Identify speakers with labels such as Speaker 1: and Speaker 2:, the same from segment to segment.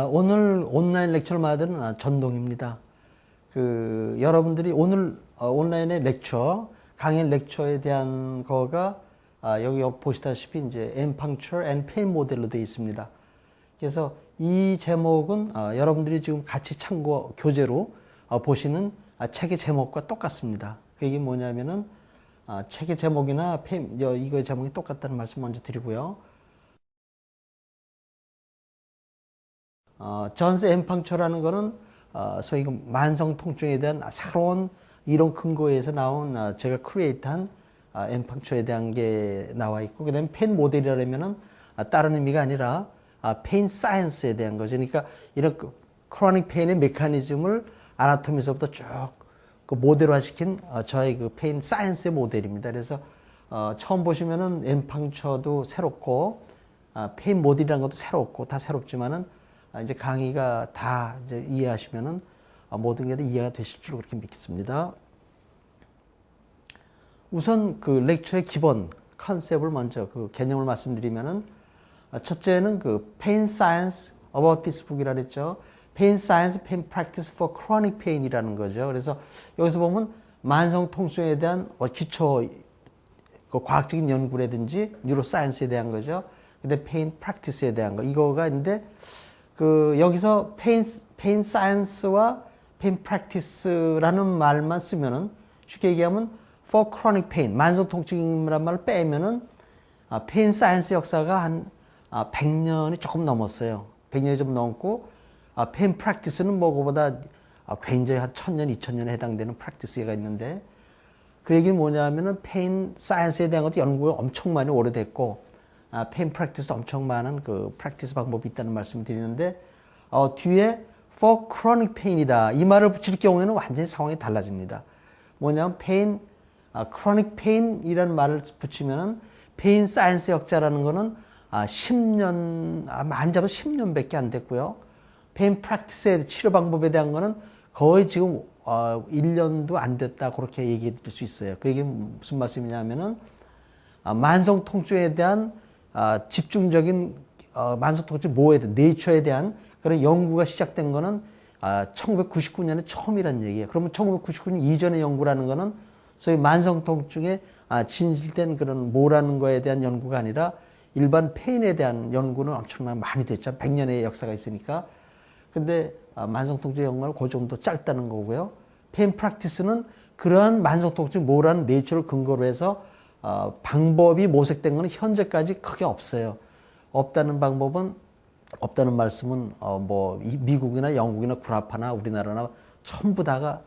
Speaker 1: 오늘 온라인 렉처를 받은 전동입니다. 여러분들이 오늘 온라인의 렉처, 강의 렉처에 대한 거가 여기 보시다시피 이제 Apuncture and Pain 모델로 되어 있습니다. 그래서 이 제목은 여러분들이 지금 같이 참고 교재로 보시는 책의 제목과 똑같습니다. 그게 뭐냐면은 책의 제목이나 이거의 제목이 똑같다는 말씀 먼저 드리고요. 존스 엠팡처라는 거는 소위 만성 통증에 대한 새로운 이론 근거에서 나온 제가 크리에이트한 엠팡처에 대한 게 나와 있고, 그 다음에 펜 모델이라면은 다른 의미가 아니라 페인 사이언스에 대한 거죠. 그러니까 이런 크로닉 페인의 메커니즘을 아나토미에서부터 쭉 모델화시킨 저의 페인 사이언스의 모델입니다. 그래서 처음 보시면은 엠팡처도 새롭고 페인 모델이라는 것도 새롭고 다 새롭지만은 이제 강의가 다 이제 이해하시면은 모든 게 다 이해가 되실 줄 그렇게 믿습니다. 우선 렉처의 기본 컨셉을 먼저 개념을 말씀드리면은, 첫째는 Pain Science About This Book이라 그랬죠. Pain Science, Pain Practice for Chronic Pain이라는 거죠. 그래서 여기서 보면 만성 통증에 대한 기초 과학적인 연구라든지 뉴로사이언스에 대한 거죠. 근데 Pain Practice에 대한 거, 이거가 있는데 여기서 Pain Science와 Pain Practice라는 말만 쓰면은, 쉽게 얘기하면 For Chronic Pain, 만성 통증이란 말을 빼면은 Pain Science 역사가 한 100년이 조금 넘었어요. 100년이 좀 넘고, Pain Practice는 뭐보다 굉장히 한 1000년, 2000년에 해당되는 프랙티스가 있는데, 그 얘기는 뭐냐면은 Pain Science에 대한 것도 연구가 엄청 많이 오래됐고, 페인 프랙티스 엄청 많은 프랙티스 방법이 있다는 말씀을 드리는데, 뒤에 for chronic pain이다 이 말을 붙일 경우에는 완전히 상황이 달라집니다. 뭐냐면 chronic pain이라는 말을 붙이면은 페인 사이언스 역자라는 거는 10년, 많이 잡아서 10년밖에 안 됐고요. 페인 프랙티스의 치료 방법에 대한 거는 거의 지금 1년도 안 됐다, 그렇게 얘기해 드릴 수 있어요. 그 얘기 무슨 말씀이냐면은 만성 통증에 대한 집중적인 만성 통증 뭐에 대한 네이처에 대한 그런 연구가 시작된 거는 1999년에 처음이라는 얘기예요. 그러면 1999년 이전의 연구라는 거는 소위 만성 통증에 진실된 그런 뭐라는 거에 대한 연구가 아니라 일반 페인에 대한 연구는 엄청나게 많이 됐죠. 100년의 역사가 있으니까. 근데 만성 통증 연구는 그 정도 짧다는 거고요. 페인 프랙티스는 그러한 만성 통증 뭐라는 네이처를 근거로 해서 방법이 모색된 것은 현재까지 크게 없어요. 없다는 말씀은 미국이나 영국이나 구라파나 우리나라나 전부 다가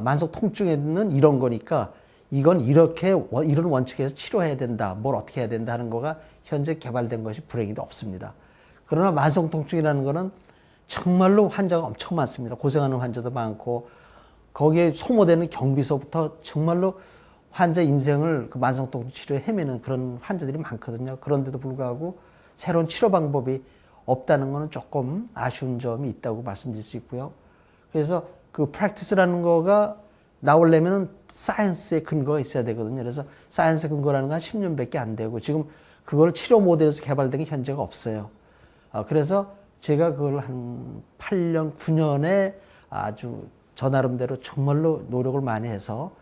Speaker 1: 만성 통증에는 이런 거니까 이건 이런 원칙에서 치료해야 된다, 뭘 어떻게 해야 된다 하는 거가 현재 개발된 것이 불행히도 없습니다. 그러나 만성 통증이라는 거는 정말로 환자가 엄청 많습니다. 고생하는 환자도 많고, 거기에 소모되는 경비서부터 정말로 환자 인생을 만성통증 치료에 헤매는 그런 환자들이 많거든요. 그런데도 불구하고 새로운 치료 방법이 없다는 것은 조금 아쉬운 점이 있다고 말씀드릴 수 있고요. 그래서 프랙티스라는 거가 나오려면 사이언스의 근거가 있어야 되거든요. 그래서 사이언스 근거라는 건 한 10년밖에 안 되고, 지금 그걸 치료 모델에서 개발된 게 현재가 없어요. 그래서 제가 그걸 한 8년, 9년에 아주 저 나름대로 정말로 노력을 많이 해서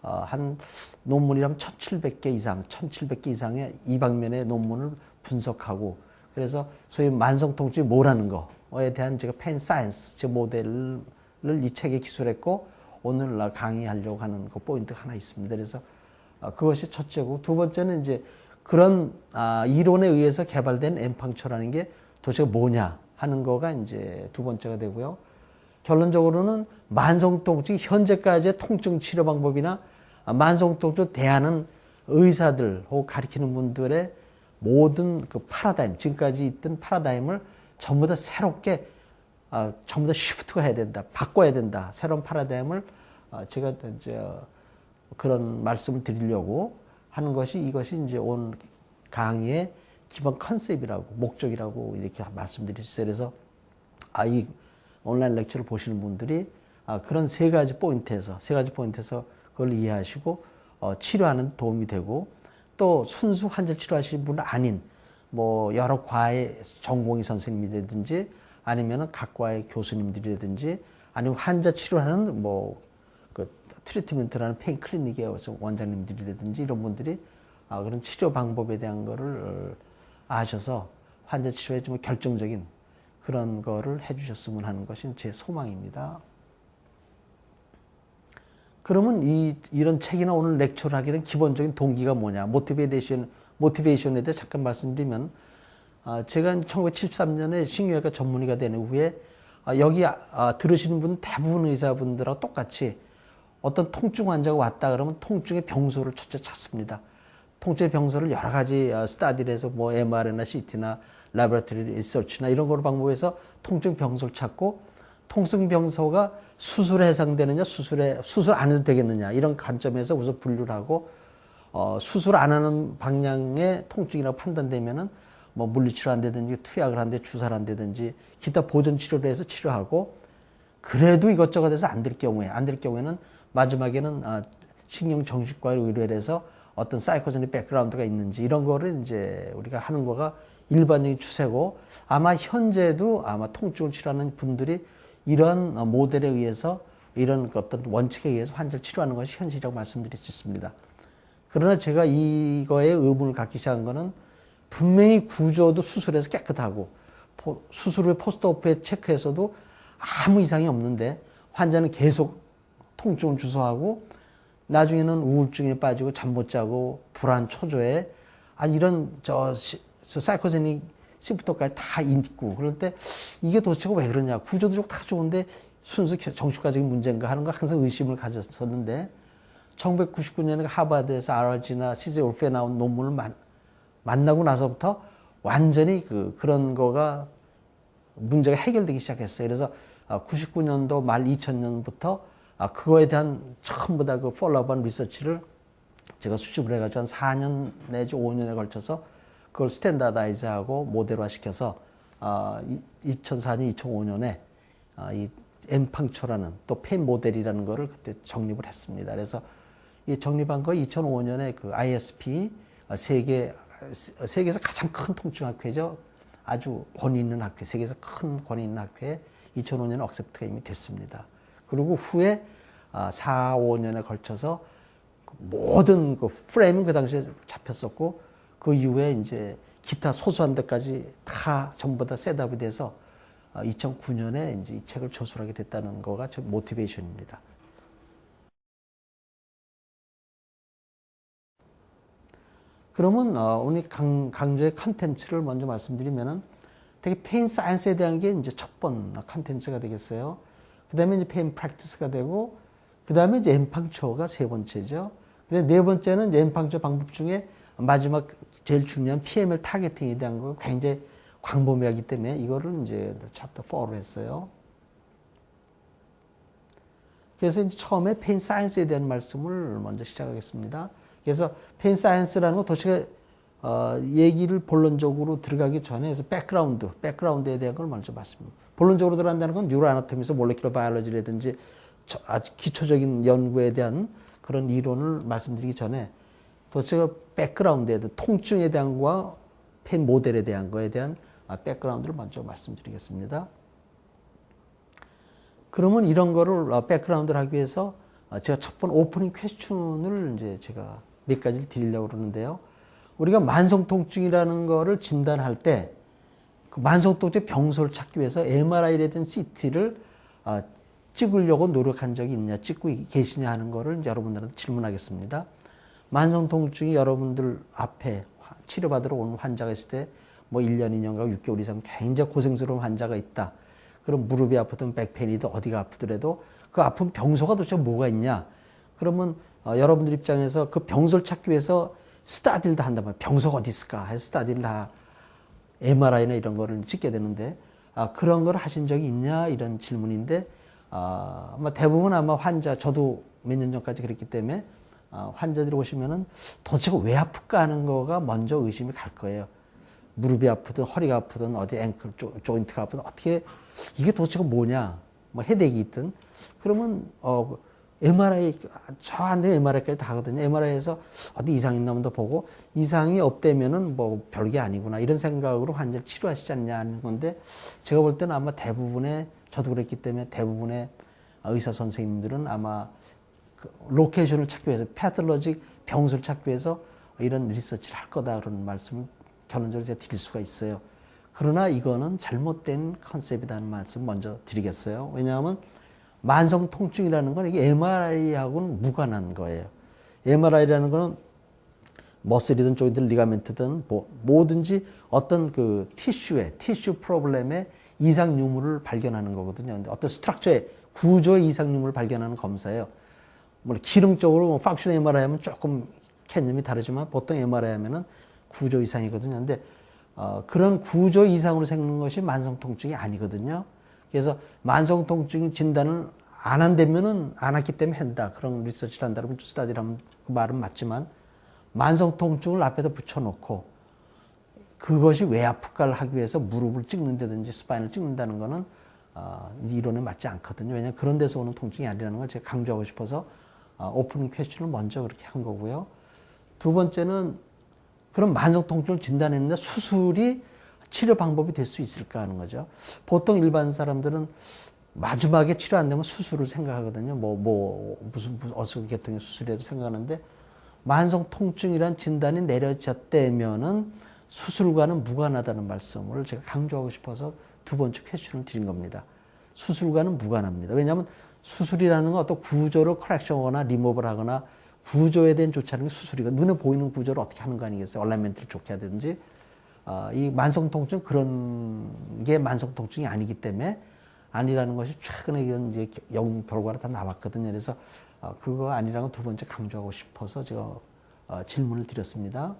Speaker 1: 한 논문이라면 1700개 이상의 200면의 논문을 분석하고, 그래서 소위 만성 통증이 뭐라는 거에 대한 제가 페인 사이언스 제 모델을 이 책에 기술했고, 오늘 강의하려고 하는 그 포인트가 하나 있습니다. 그래서 그것이 첫째고, 두 번째는 이제 그런 이론에 의해서 개발된 엠팡처라는 게 도대체 뭐냐 하는 거가 이제 두 번째가 되고요. 결론적으로는 만성 통증, 현재까지의 통증 치료 방법이나 만성 통증 대하는 의사들 혹은 가르치는 분들의 모든 파라다임, 지금까지 있던 파라다임을 전부 다 새롭게 전부 다 시프트가 해야 된다, 바꿔야 된다. 새로운 파라다임을 제가 이제 그런 말씀을 드리려고 하는 것이, 이것이 이제 온 강의의 기본 컨셉이라고, 목적이라고 이렇게 말씀드릴 수 있어요. 그래서 이 온라인 렉처를 보시는 분들이 그런 세 가지 포인트에서 그걸 이해하시고 치료하는 도움이 되고, 또 순수 환자 치료하시는 분은 아닌 여러 과의 전공의 선생님이라든지 아니면은 각과의 교수님들이라든지 아니면 환자 치료하는 뭐 그 트리트먼트라는 페인 클리닉의 원장님들이라든지 이런 분들이 그런 치료 방법에 대한 거를 아셔서 환자 치료에 좀 결정적인 그런 거를 해주셨으면 하는 것이 제 소망입니다. 그러면 이런 책이나 오늘 렉처를 하게 된 기본적인 동기가 뭐냐? 모티베이션에 대해 잠깐 말씀드리면, 제가 1973년에 신경외과 전문의가 된 후에 여기 들으시는 분 대부분 의사분들하고 똑같이 어떤 통증 환자가 왔다 그러면 통증의 병소를 첫째 찾습니다. 통증의 병소를 여러 가지 스타디를 해서 뭐 MR이나 CT나 라보라토리 리서치나 이런 거로 방법해서 통증 병소를 찾고 통증 병소가 수술에 해당되느냐 수술 안 해도 되겠느냐 이런 관점에서 우선 분류를 하고 수술 안 하는 방향의 통증이라고 판단되면은 뭐 물리치료 한다든지 투약을 한데 주사를 한다든지 기타 보존 치료를 해서 치료하고 그래도 이것저것 해서 안 될 경우에는 마지막에는 신경정신과를 의뢰를 해서 어떤 사이코제닉 백그라운드가 있는지 이런 거를 이제 우리가 하는 거가 일반적인 추세고 아마 현재도 아마 통증을 치료하는 분들이 이런 모델에 의해서 이런 어떤 원칙에 의해서 환자를 치료하는 것이 현실이라고 말씀드릴 수 있습니다. 그러나 제가 이거에 의문을 갖기 시작한 거는 분명히 구조도 수술해서 깨끗하고 수술 후에 포스트오프에 체크해서도 아무 이상이 없는데 환자는 계속 통증을 주소하고 나중에는 우울증에 빠지고 잠 못 자고 불안 초조해 이런 사이코제닉 시프터까지 다 있고 그럴 때 이게 도대체 왜 그러냐 구조도 다 좋은데 순수 정신과적인 문제인가 하는 거 항상 의심을 가졌었는데 1999년에 하버드에서 RRG나 CJ 올프에 나온 논문을 만나고 나서부터 완전히 그런 거가 문제가 해결되기 시작했어요. 그래서 99년도 말 2000년부터 그거에 대한 전부 다 그 폴로업한 리서치를 제가 수집을 해가지고 한 4년 내지 5년에 걸쳐서 그걸 스탠다다이즈하고 모델화 시켜서 2004년, 2005년에 이 엠팡초라는 또 페인 모델이라는 거를 그때 정립을 했습니다. 그래서 이 정립한 거 2005년에 그 ISP 세계에서 가장 큰 통증 학회죠. 아주 권위 있는 학회, 세계에서 큰 권위 있는 학회에 2005년에 억셉트가 이미 됐습니다. 그리고 후에 4, 5년에 걸쳐서 모든 그 프레임은 그 당시에 잡혔었고 그 이후에 이제 기타 소소한 데까지 다 전부 다 셋업이 돼서 2009년에 이제 이 책을 저술하게 됐다는 거가 제 모티베이션입니다. 그러면 오늘 강조의 컨텐츠를 먼저 말씀드리면은 되게 페인 사이언스에 대한 게 이제 첫 번 컨텐츠가 되겠어요. 그 다음에 이제 페인 프랙티스가 되고, 그 다음에 이제 엠팡초가 세 번째죠. 네 번째는 이제 엠팡초 방법 중에 마지막 제일 중요한 PML 타겟팅에 대한 거 굉장히 광범위하기 때문에 이거를 이제 챕터 4로 했어요. 그래서 이제 처음에 페인 사이언스에 대한 말씀을 먼저 시작하겠습니다. 그래서 페인 사이언스라는 거 도대체 얘기를 본론적으로 들어가기 전에 그래서 백그라운드에 대한 걸 먼저 말씀드립니다. 본론적으로 들어간다는 건 뉴로 아나토미에서 몰레큘러 바이올로지라든지 아주 기초적인 연구에 대한 그런 이론을 말씀드리기 전에 도대체 백그라운드에 대한 통증에 대한 거와 페인 모델에 대한 거에 대한 백그라운드를 먼저 말씀드리겠습니다. 그러면 이런 거를 백그라운드를 하기 위해서 제가 첫 번 오프닝 퀘스천을 이제 제가 몇 가지를 드리려고 그러는데요. 우리가 만성통증이라는 거를 진단할 때 그 만성통증 병소를 찾기 위해서 MRI라든지 CT를 찍으려고 노력한 적이 있냐, 찍고 계시냐 하는 거를 이제 여러분들한테 질문하겠습니다. 만성통증이 여러분들 앞에 치료받으러 오는 환자가 있을 때 뭐 1년, 2년과 6개월 이상 굉장히 고생스러운 환자가 있다. 그럼 무릎이 아프든 백페인이든 어디가 아프더라도 그 아픈 병소가 도대체 뭐가 있냐. 그러면 여러분들 입장에서 그 병소를 찾기 위해서 스타디를 다 한단 말이에요. 병소가 어디 있을까 해서 스타디를 다 MRI나 이런 거를 찍게 되는데 그런 걸 하신 적이 있냐 이런 질문인데 아마 대부분 아마 환자 저도 몇 년 전까지 그랬기 때문에 환자들이 오시면은 도대체 왜 아플까 하는 거가 먼저 의심이 갈 거예요. 무릎이 아프든 허리가 아프든 어디 앵클 조인트가 아프든 어떻게 이게 도대체 뭐냐 뭐 헤드액이 있든 그러면 MRI, 저한테 MRI까지 다 하거든요. MRI에서 어디 이상 있나 한번 더 보고, 이상이 없다면은 뭐 별게 아니구나, 이런 생각으로 환자를 치료하시지 않냐는 건데, 제가 볼 때는 아마 대부분의, 저도 그랬기 때문에 대부분의 의사 선생님들은 아마 그 로케이션을 찾기 위해서, 패톨로직 병소를 찾기 위해서 이런 리서치를 할 거다, 그런 말씀을 결론적으로 제가 드릴 수가 있어요. 그러나 이거는 잘못된 컨셉이라는 말씀 먼저 드리겠어요. 왜냐하면 만성 통증이라는 건 이게 MRI하고는 무관한 거예요. MRI라는 거는 머슬이든 조인트 리가멘트든 뭐든지 어떤 그 티슈 프로블렘의 이상 유무를 발견하는 거거든요. 근데 어떤 스트럭처의 구조의 이상 유무를 발견하는 검사예요. 물론 기능적으로 뭐 펑션 MRI 하면 조금 개념이 다르지만 보통 MRI 하면은 구조 이상이거든요. 근데 그런 구조 이상으로 생기는 것이 만성 통증이 아니거든요. 그래서 만성 통증 진단을 안 한다면은 안 했기 때문에 한다, 그런 리서치를 한다, 그러면 스타디를 하면 그 말은 맞지만, 만성 통증을 앞에다 붙여놓고 그것이 왜 아플까를 하기 위해서 무릎을 찍는다든지 스파인을 찍는다는 거는 이론에 맞지 않거든요. 왜냐하면 그런 데서 오는 통증이 아니라는 걸 제가 강조하고 싶어서 오프닝 퀘스천을 먼저 그렇게 한 거고요. 두 번째는 그런 만성 통증을 진단했는데 수술이 치료 방법이 될 수 있을까 하는 거죠. 보통 일반 사람들은 마지막에 치료 안 되면 수술을 생각하거든요. 무슨 어수계통의 수술이라도 생각하는데, 만성 통증이란 진단이 내려졌다면은 수술과는 무관하다는 말씀을 제가 강조하고 싶어서 두 번째 퀘스천을 드린 겁니다. 수술과는 무관합니다. 왜냐하면 수술이라는 건 어떤 구조를 커렉션하거나 리모브를 하거나 구조에 대한 조치하는 게 수술이고, 눈에 보이는 구조를 어떻게 하는 거 아니겠어요? 얼라이먼트를 좋게 하든지. 이 만성 통증, 그런 게 만성 통증이 아니기 때문에, 아니라는 것이 최근에 이제 연구 결과로 다 나왔거든요. 그래서 그거 아니라는 두 번째 강조하고 싶어서 제가 질문을 드렸습니다.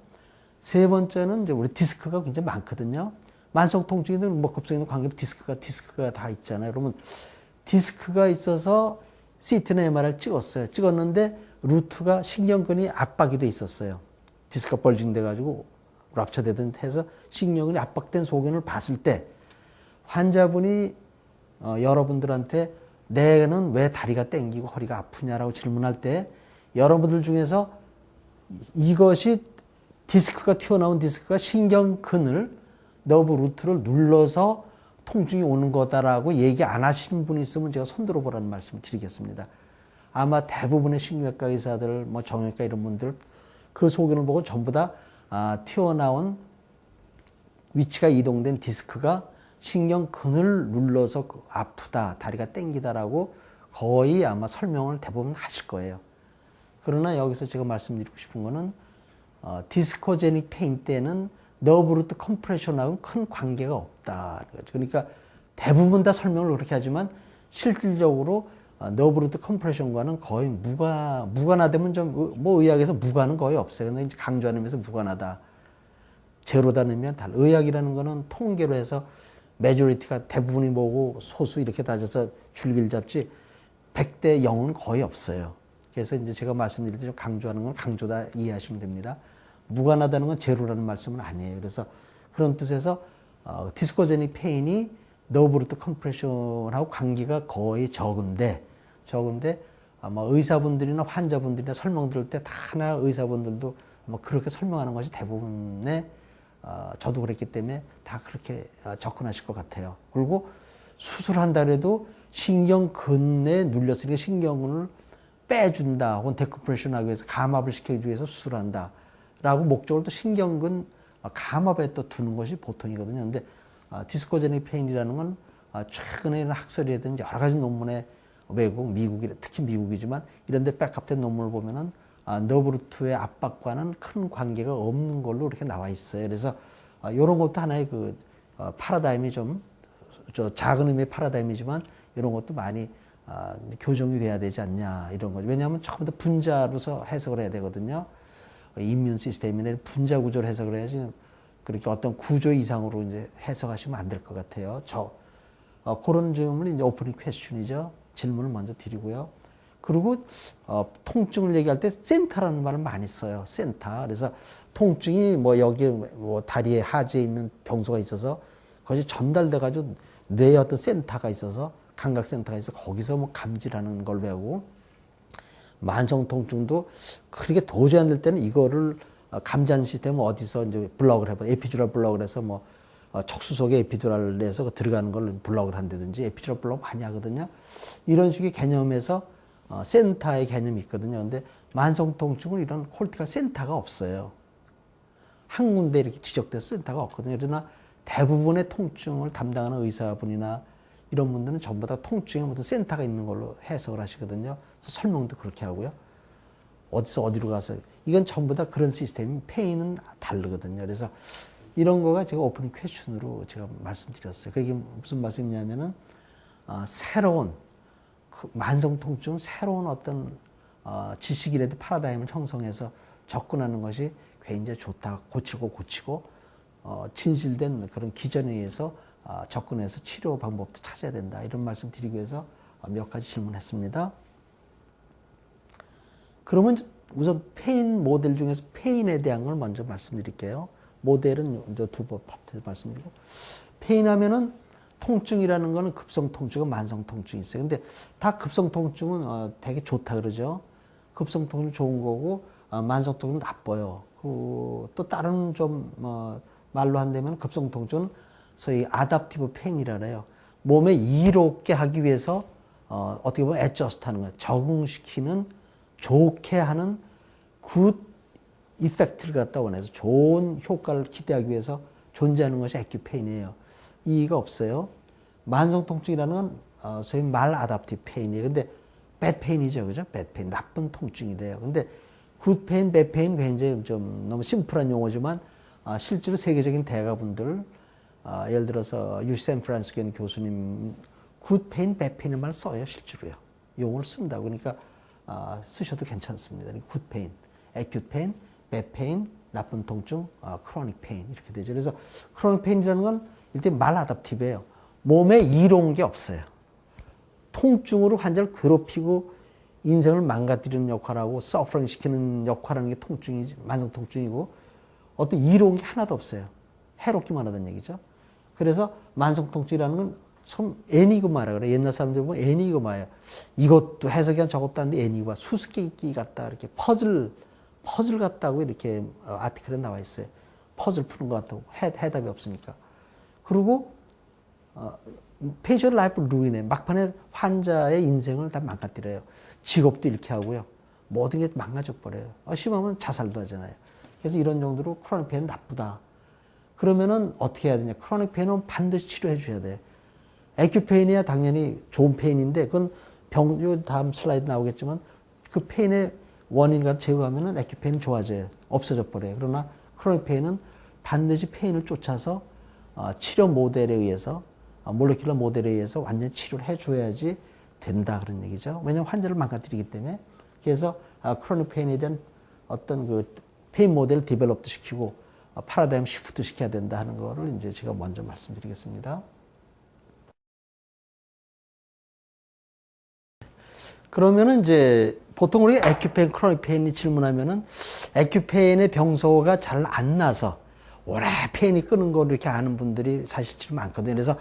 Speaker 1: 세 번째는 이제 우리 디스크가 굉장히 많거든요. 만성 통증이든 뭐 급성이든 관계없이 디스크가 다 있잖아요. 그러면 디스크가 있어서 CT나 MRI를 찍었어요. 찍었는데 루트가 신경근이 압박이 돼 있었어요. 디스크가 벌징돼 가지고 랍처되든 해서 신경근이 압박된 소견을 봤을 때, 환자분이 여러분들한테 내는 왜 다리가 땡기고 허리가 아프냐라고 질문할 때, 여러분들 중에서 이것이 디스크가 튀어나온 디스크가 신경근을, 너브 루트를 눌러서 통증이 오는 거다라고 얘기 안 하신 분이 있으면 제가 손들어 보라는 말씀을 드리겠습니다. 아마 대부분의 신경외과 의사들, 뭐 정형외과 이런 분들 그 소견을 보고 전부 다 튀어나온 위치가 이동된 디스크가 신경근을 눌러서 아프다, 다리가 땡기다라고 거의 아마 설명을 대부분 하실 거예요. 그러나 여기서 제가 말씀드리고 싶은 거는 디스코제닉 페인 때는 너브루트 컴프레션하고는 큰 관계가 없다. 그러니까 대부분 다 설명을 그렇게 하지만 실질적으로 너브루트 컴프레션과는 거의 무관하다면 좀 뭐 의학에서 무관은 거의 없어요. 근데 이제 강조하는 의미에서 무관하다. 제로다 넣으면 달라. 의학이라는 거는 통계로 해서 메조리티가 대부분이 뭐고 소수 이렇게 따져서 줄기를 잡지 100대 0은 거의 없어요. 그래서 이제 제가 말씀드릴 때 좀 강조하는 건 강조다 이해하시면 됩니다. 무관하다는 건 제로라는 말씀은 아니에요. 그래서 그런 뜻에서 디스코제닉 페인이 너브루트 컴프레션하고 관계가 거의 적은데 아마 의사분들이나 환자분들이나 설명 들을 때 다나 의사분들도 뭐 그렇게 설명하는 것이 대부분의 저도 그랬기 때문에 다 그렇게 접근하실 것 같아요. 그리고 수술한다 그래도 신경근에 눌렸으니까 신경근을 빼준다 혹은 데컴프레션 하기 위해서 감압을 시켜주기 위해서 수술한다 라고 목적으로 또 신경근 감압에 또 두는 것이 보통이거든요. 근데 디스코제닉 페인이라는 건 최근에 학설이라든지 여러 가지 논문에 특히 미국이지만 이런 데 백업된 논문을 보면은 너브루트의 압박과는 큰 관계가 없는 걸로 이렇게 나와 있어요. 그래서 이런 것도 하나의 그 파라다임이 좀 작은 의미의 파라다임이지만 이런 것도 많이 교정이 돼야 되지 않냐 이런 거죠. 왜냐하면 처음부터 분자로서 해석을 해야 되거든요. 임뮨 시스템이나 분자 구조를 해석을 해야지 그렇게 어떤 구조 이상으로 이제 해석하시면 안 될 것 같아요. 그런 점을 이제 오프닝 퀘스천이죠. 질문을 먼저 드리고요. 그리고 통증을 얘기할 때 센터라는 말을 많이 써요. 센터. 그래서 통증이 뭐 여기 뭐 다리에 하지에 있는 병소가 있어서 그것이 전달돼 가지고 뇌에 어떤 센터가 있어서 감각센터가 있어서 거기서 뭐 감지라는 걸 배우고 만성 통증도 그렇게 도저히 안 될 때는 이거를 감지 시스템 어디서 이제 블럭을 해봐. 에피듀랄 블럭을 해서 뭐 척수 속에 에피듀랄을 내서 들어가는 걸 블럭을 한다든지 에피듀랄 블럭 많이 하거든요. 이런 식의 개념에서 센터의 개념이 있거든요. 근데 만성 통증은 이런 콜티컬 센터가 없어요. 한 군데 이렇게 지적돼서 센터가 없거든요. 그러나 대부분의 통증을 담당하는 의사분이나 이런 분들은 전부 다 통증에 모든 센터가 있는 걸로 해석을 하시거든요. 그래서 설명도 그렇게 하고요. 어디서 어디로 가서 이건 전부 다 그런 시스템이 페인은 다르거든요. 그래서 이런 거가 제가 오프닝 퀘션으로 제가 말씀드렸어요. 그게 무슨 말씀이냐면은 새로운 그 만성 통증 새로운 어떤 지식이라든 파라다임을 형성해서 접근하는 것이 굉장히 좋다. 고치고 진실된 그런 기전에 의해서 접근해서 치료 방법도 찾아야 된다. 이런 말씀 드리기 위해서 몇 가지 질문했습니다. 그러면 우선 페인 모델 중에서 페인에 대한 걸 먼저 말씀드릴게요. 모델은 이제 두 파트 말씀드리고, 페인 하면은 통증이라는 거는 급성 통증과 만성 통증이 있어요. 근데 다 급성 통증은 되게 좋다 그러죠. 급성 통증 좋은 거고 만성 통증은 나빠요. 또 다른 좀 말로 한다면 급성 통증은 소위 아답티브 페인이라 그래요. 몸에 이롭게 하기 위해서 어떻게 보면 애저스트 하는 거예요. 적응시키는 좋게 하는 굿 이펙트를 갖다 원해서 좋은 효과를 기대하기 위해서 존재하는 것이 애큐페인이에요. 이의가 없어요. 만성 통증이라는 건 소위 말 아답티브 페인이에요. 근데 배드 페인이죠. 그죠? 배드 페인. 나쁜 통증이 돼요. 근데 굿 페인, 배드 페인 굉장히 좀 너무 심플한 용어지만 실제로 세계적인 대가분들 예를 들어서 UC 샌프란시스코 교수님 굿 페인, 배드 페인을 말 써요. 실제로요. 용어를 쓴다고. 그러니까 쓰셔도 괜찮습니다. 굿 페인, 애큐트 페인, 배드 페인, 나쁜 통증, 크로닉 페인 이렇게 되죠. 그래서 크로닉 페인이라는 건 일단 말 아답티브예요. 몸에 이로운 게 없어요. 통증으로 환자를 괴롭히고 인생을 망가뜨리는 역할하고 서퍼링 시키는 역할하는 게 통증이지, 만성 통증이고 어떤 이로운 게 하나도 없어요. 해롭기만 하다는 얘기죠. 그래서 만성 통증이라는 건 참 애니그마라 그래. 옛날 사람들 보면 애니그마예요. 이것도 해석이 한 저것도 안 돼. 애니그마. 수수께끼 같다. 이렇게 퍼즐 같다고 이렇게 아티클에 나와 있어요. 퍼즐 푸는 것 같다고. 해답이 없으니까. 그리고 페이셜 라이프 루인해. 막판에 환자의 인생을 다 망가뜨려요. 직업도 잃게 하고요. 모든 게 망가져 버려요. 심하면 자살도 하잖아요. 그래서 이런 정도로 크로닉 페인은 나쁘다. 그러면은 어떻게 해야 되냐? 크로닉 페인은 반드시 치료해 줘야 돼요. 애큐페인이야 당연히 좋은 페인인데 그건 요 다음 슬라이드 나오겠지만 그 페인의 원인과 제거하면은 애큐페인은 좋아져요. 없어져 버려요. 그러나 크로닉 페인은 반드시 페인을 쫓아서 치료 모델에 의해서 몰레큘러 모델에 의해서 완전 치료를 해줘야지 된다 그런 얘기죠. 왜냐하면 환자를 망가뜨리기 때문에. 그래서 크로닉 페인에 대한 어떤 그 페인 모델을 디벨롭도 시키고 파라다임 시프트 시켜야 된다 하는 거를 이제 제가 먼저 말씀드리겠습니다. 그러면은 이제 보통 우리가 애큐페인, 크로닉 페인이 질문하면은 애큐페인의 병소가 잘 안 나서 오래 페인이 끄는 거를 이렇게 아는 분들이 사실 좀 많거든요. 그래서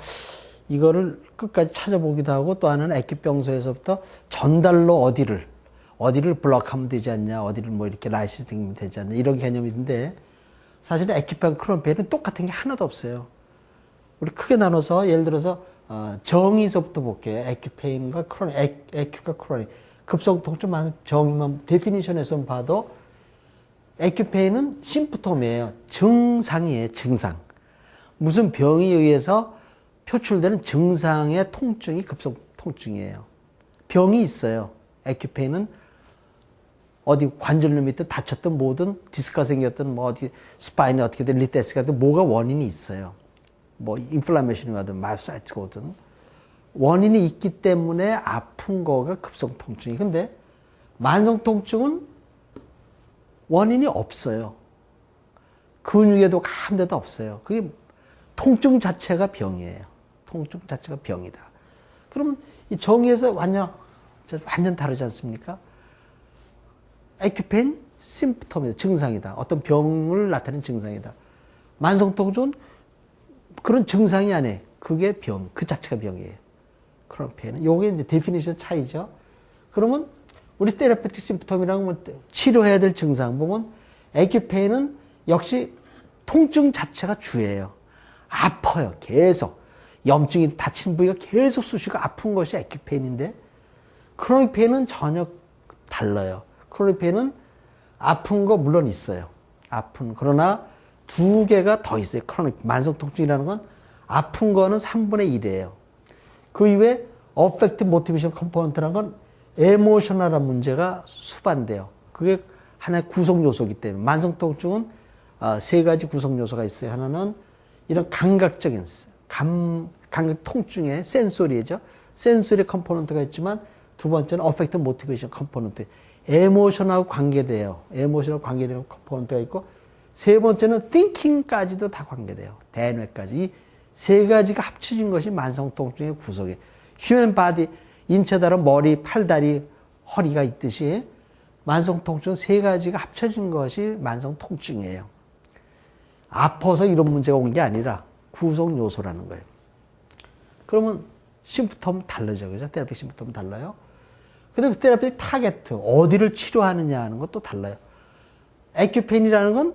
Speaker 1: 이거를 끝까지 찾아보기도 하고 또 하나는 애큐병소에서부터 전달로 어디를 블럭하면 되지 않냐, 어디를 뭐 이렇게 라이시팅하면 되지 않냐 이런 개념인데 사실은 애큐페인, 크로닉 페인은 똑같은 게 하나도 없어요. 우리 크게 나눠서 예를 들어서 정의서부터 볼게요. 애큐페인과 크로닉, 애큐가 크로닉. 급성 통증만 정의만 데피니션에서 봐도 애큐페인은 심프톰이에요. 증상이에요. 증상. 무슨 병에 의해서 표출되는 증상의 통증이 급성 통증이에요. 병이 있어요. 애큐페인은 어디 관절염이 있든 다쳤든 뭐든 디스크가 생겼든 뭐 어디 스파인이 어떻게 든 리테스가 든 뭐가 원인이 있어요. 뭐 인플라메이션이 와든 마이오사이트가 오든 원인이 있기 때문에 아픈 거가 급성 통증이. 근데 만성 통증은 원인이 없어요. 근육에도 아무 데도 없어요. 그게 통증 자체가 병이에요. 통증 자체가 병이다. 그러면 이 정의에서 완전 다르지 않습니까? 애큐페인 심프톰이다. 증상이다. 어떤 병을 나타내는 증상이다. 만성 통증은 그런 증상이 아니에요. 그게 그 자체가 병이에요. 크로닉 페인은. 요게 이제 데피니션 차이죠. 그러면 우리 테라피틱 심프톰이라는 건 치료해야 될 증상 보면 에큐페인은 역시 통증 자체가 주예요. 아파요. 계속. 염증이 다친 부위가 계속 쑤시고 아픈 것이 에큐페인인데 크로닉 페인은 전혀 달라요. 크로닉 페인은 아픈 거 물론 있어요. 그러나 두 개가 더 있어요. 크로닉 만성 통증이라는 건 아픈 거는 3분의 1이에요. 그 이외에 어펙티브 모티베이션 컴포넌트라는 건 에모셔널한 문제가 수반돼요. 그게 하나의 구성 요소이기 때문에 만성 통증은 세 가지 구성 요소가 있어요. 하나는 이런 감각적인 감각 통증의 센소리죠. 센소리 컴포넌트가 있지만 두 번째는 어펙티브 모티베이션 컴포넌트. 에모션하고 관계돼요. 에모션하고 관계되는 컴포넌트가 있고 세 번째는 thinking까지도 다 관계돼요. 대뇌까지. 이 세 가지가 합쳐진 것이 만성 통증의 구성이에요. 휴먼 바디, 인체 다른 머리, 팔, 다리, 허리가 있듯이 만성 통증 세 가지가 합쳐진 것이 만성 통증이에요. 아파서 이런 문제가 온 게 아니라 구성 요소라는 거예요. 그러면 심프톰 다르죠. 그죠? 테라피 심프톰 달라요. 근데 테라피 타겟, 어디를 치료하느냐 하는 것도 달라요. 에큐페인이라는 건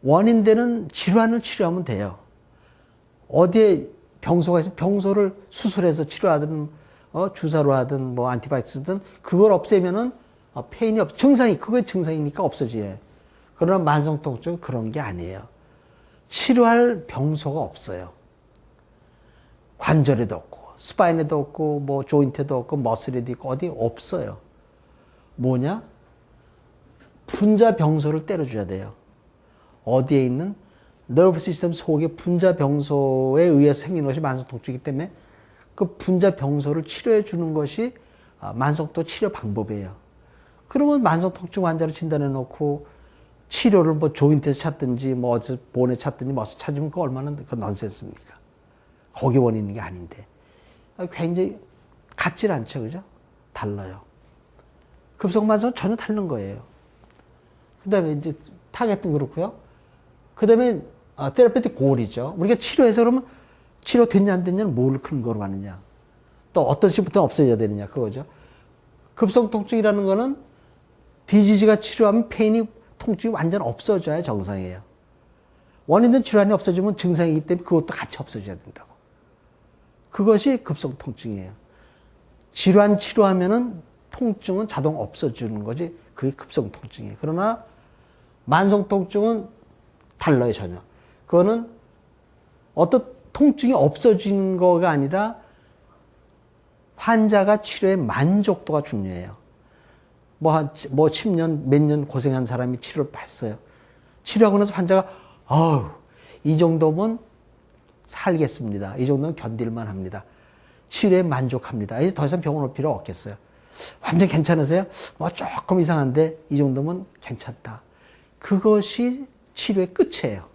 Speaker 1: 원인되는 질환을 치료하면 돼요. 어디에 병소가 있으면 병소를 수술해서 치료하든, 주사로 하든, 뭐, 안티바이오틱스든, 그걸 없애면은, 페인이 증상이, 그게 증상이니까 없어져요. 그러나 만성통증은 그런 게 아니에요. 치료할 병소가 없어요. 관절에도 없고, 스파인에도 없고, 뭐, 조인트에도 없고, 머슬에도 있고, 어디 없어요. 뭐냐? 분자 병소를 때려줘야 돼요. 어디에 있는 너브 시스템 속의 분자 병소에 의해서 생기는 것이 만성통증이기 때문에 그 분자 병소를 치료해 주는 것이 만성통 치료 방법이에요. 그러면 만성통증 환자를 진단해 놓고 치료를 뭐 조인트에서 찾든지 뭐 어디서 본에 찾든지 뭐서 찾으면 그 얼마나 그 넌센스입니까? 거기 원인인 게 아닌데. 굉장히 같질 않죠. 그죠? 달라요. 급성만성은 전혀 다른 거예요. 그 다음에 이제 타겟은 그렇고요. 그 다음에 테라피틱 골이죠. 우리가 치료해서 그러면 치료 됐냐 안 됐냐는 뭘 근거로 하느냐. 또 어떤 시부터 없어져야 되느냐 그거죠. 급성통증이라는 거는 디지즈가 치료하면 페인이 통증이 완전 없어져야 정상이에요. 원인된 질환이 없어지면 증상이기 때문에 그것도 같이 없어져야 된다고. 그것이 급성통증이에요. 질환 치료하면은 통증은 자동 없어지는 거지 그게 급성통증이에요. 그러나 만성통증은 달라요 전혀. 그거는 어떤 통증이 없어지는 거가 아니라 환자가 치료의 만족도가 중요해요. 뭐 10년, 몇 년 고생한 사람이 치료를 받았어요. 치료하고 나서 환자가, 이 정도면 살겠습니다. 이 정도면 견딜만 합니다. 치료에 만족합니다. 이제 더 이상 병원 올 필요 없겠어요. 완전 괜찮으세요? 뭐 조금 이상한데 이 정도면 괜찮다. 그것이 치료의 끝이에요.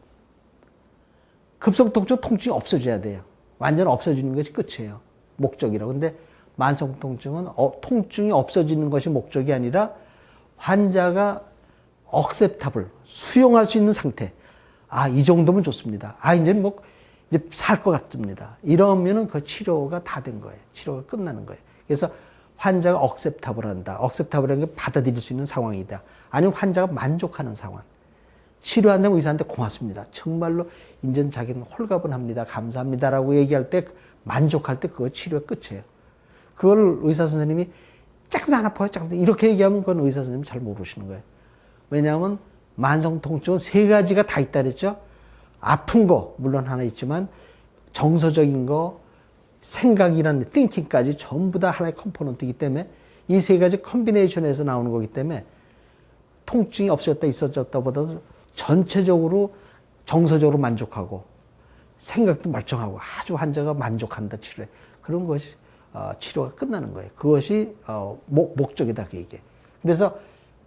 Speaker 1: 급성통증 통증이 없어져야 돼요. 완전 없어지는 것이 끝이에요. 목적이라고. 근데 만성통증은 통증이 없어지는 것이 목적이 아니라 환자가 억셉터블, 수용할 수 있는 상태. 이 정도면 좋습니다. 이제 살 것 같습니다. 이러면은 그 치료가 다 된 거예요. 치료가 끝나는 거예요. 그래서 환자가 억셉터블 한다. 억셉터블이라는 게 받아들일 수 있는 상황이다. 아니면 환자가 만족하는 상황. 치료한다면 의사한테 고맙습니다. 정말로 인전 자기는 홀가분합니다. 감사합니다라고 얘기할 때 만족할 때 그거 치료가 끝이에요. 그걸 의사 선생님이 조금 안 아파요. 조금 이렇게 얘기하면 그건 의사 선생님이 잘 모르시는 거예요. 왜냐하면 만성 통증은 세 가지가 다 있다 그랬죠. 아픈 거 물론 하나 있지만 정서적인 거, 생각이라는 thinking까지 전부 다 하나의 컴포넌트이기 때문에 이 세 가지 컨비네이션에서 나오는 거기 때문에 통증이 없어졌다 있어졌다 보다도 전체적으로 정서적으로 만족하고 생각도 멀쩡하고 아주 환자가 만족한다 치료에 그런 것이 치료가 끝나는 거예요. 그것이 목적이다 그 얘기예요. 그래서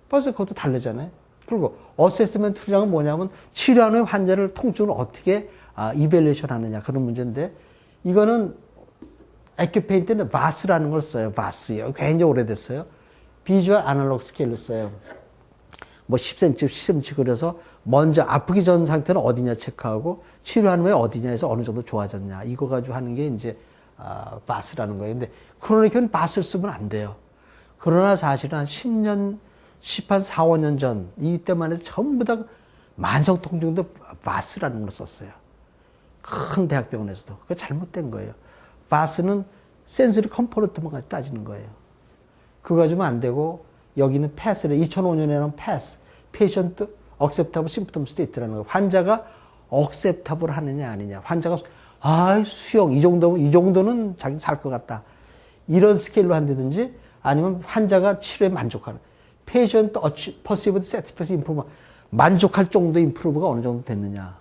Speaker 1: 벌써 그것도 다르잖아요. 그리고 어세스먼트 툴이란 건 뭐냐면 치료하는 환자를 통증을 어떻게 이벨레이션 하느냐 그런 문제인데 이거는 에큐페인 때는 VAS라는 걸 써요. VAS요. 굉장히 오래됐어요. 비주얼 아날로그 스케일을 써요. 뭐 10cm, 10cm 그래서 먼저 아프기 전 상태는 어디냐 체크하고 치료하는 후에 어디냐에서 어느 정도 좋아졌냐 이거 가지고 하는 게 이제 VAS라는 거예요. 근데 크로닉은 VAS를 쓰면 안 돼요. 그러나 사실은 한 10년, 4, 5년 전 이때만 해도 전부 다 만성 통증도 바스라는 걸 썼어요. 큰 대학병원에서도. 그게 잘못된 거예요. 바스는 센서리 컴포넌트만 따지는 거예요. 그거 가지면 안 되고 여기는 패스를 2005년에는 패스, 페이션트 억셉터블 심프톰 스테이트라는 거예요. 환자가 억셉터블 하느냐 아니냐. 환자가 수용 이 정도는 자기 살 것 같다. 이런 스케일로 한다든지 아니면 환자가 치료에 만족하는 페이션트 퍼시브드 세티스팩스 임프루브 만족할 정도 임프루브가 어느 정도 됐느냐.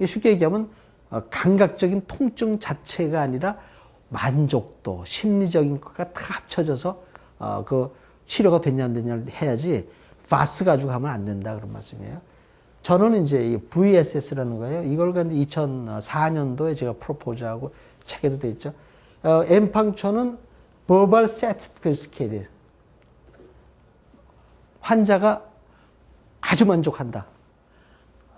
Speaker 1: 쉽게 얘기하면 감각적인 통증 자체가 아니라 만족도, 심리적인 것과 다 합쳐져서 그 치료가 됐냐 안 됐냐를 해야지 파스 가지고 하면 안 된다 그런 말씀이에요. 저는 이제 이 VSS라는 거예요. 이걸 2004년도에 제가 프로포즈하고 책에도 돼 있죠. 엠팡초는 Verbal Satisfaction Scale. 환자가 아주 만족한다.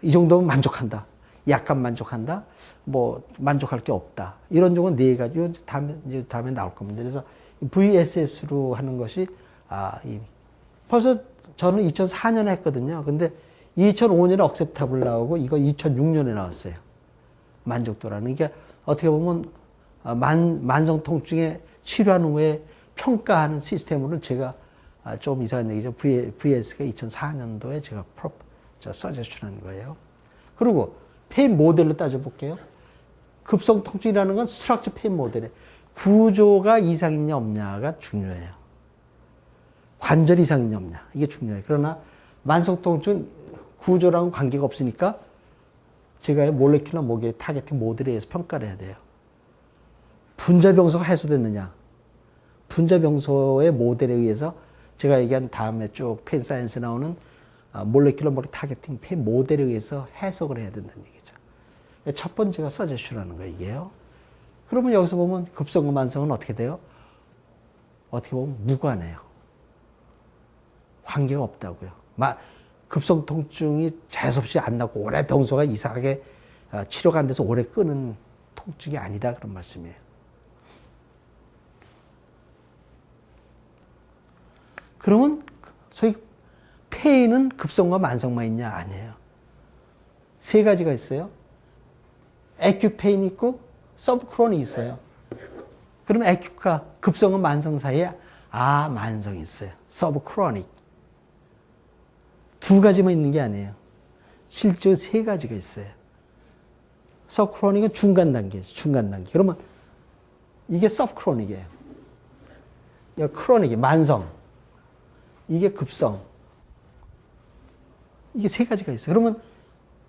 Speaker 1: 이 정도면 만족한다. 약간 만족한다. 뭐 만족할 게 없다. 이런 종은 네 가지. 다음에 나올 겁니다. 그래서 VSS로 하는 것이 벌써 저는 2004년에 했거든요. 근데 2005년에 억셉터블 나오고 이거 2006년에 나왔어요. 만족도라는 게 어떻게 보면 만성 통증에 치료한 후에 평가하는 시스템으로는 제가 좀 이상한 얘기죠. VS가 2004년도에 제가 서제스트하는 거예요. 그리고 페인 모델로 따져볼게요. 급성 통증이라는 건 스트럭처 페인 모델에 구조가 이상 있냐 없냐가 중요해요. 관절 이상 있냐 없냐 이게 중요해요. 그러나 만성 통증은 구조랑은 관계가 없으니까 제가 몰레큘러 모계 타겟팅 모델에 의해서 평가를 해야 돼요. 분자병소가 해소됐느냐. 분자병소의 모델에 의해서 제가 얘기한 다음에 쭉 페인 사이언스 나오는 몰레큘러 모계 타겟팅 페인 모델에 의해서 해석을 해야 된다는 얘기죠. 첫 번째가 서제슈라는 거예요. 이게요. 그러면 여기서 보면 급성과 만성은 어떻게 돼요? 어떻게 보면 무관해요. 관계가 없다고요. 급성 통증이 재수없이 안 나고 오래 병소가 이상하게 치료가 안 돼서 오래 끄는 통증이 아니다 그런 말씀이에요. 그러면 소위 페인은 급성과 만성만 있냐? 아니에요. 세 가지가 있어요. 에큐 페인 있고 서브크로닉 있어요. 그러면 에큐가 급성과 만성 사이에 만성이 있어요. 서브크로닉. 두 가지만 있는 게 아니에요. 실제로 세 가지가 있어요. 서브크로닉은 중간 단계죠. 중간 단계. 그러면 이게 서브크로닉이에요. 크로닉이 만성. 이게 급성. 이게 세 가지가 있어요. 그러면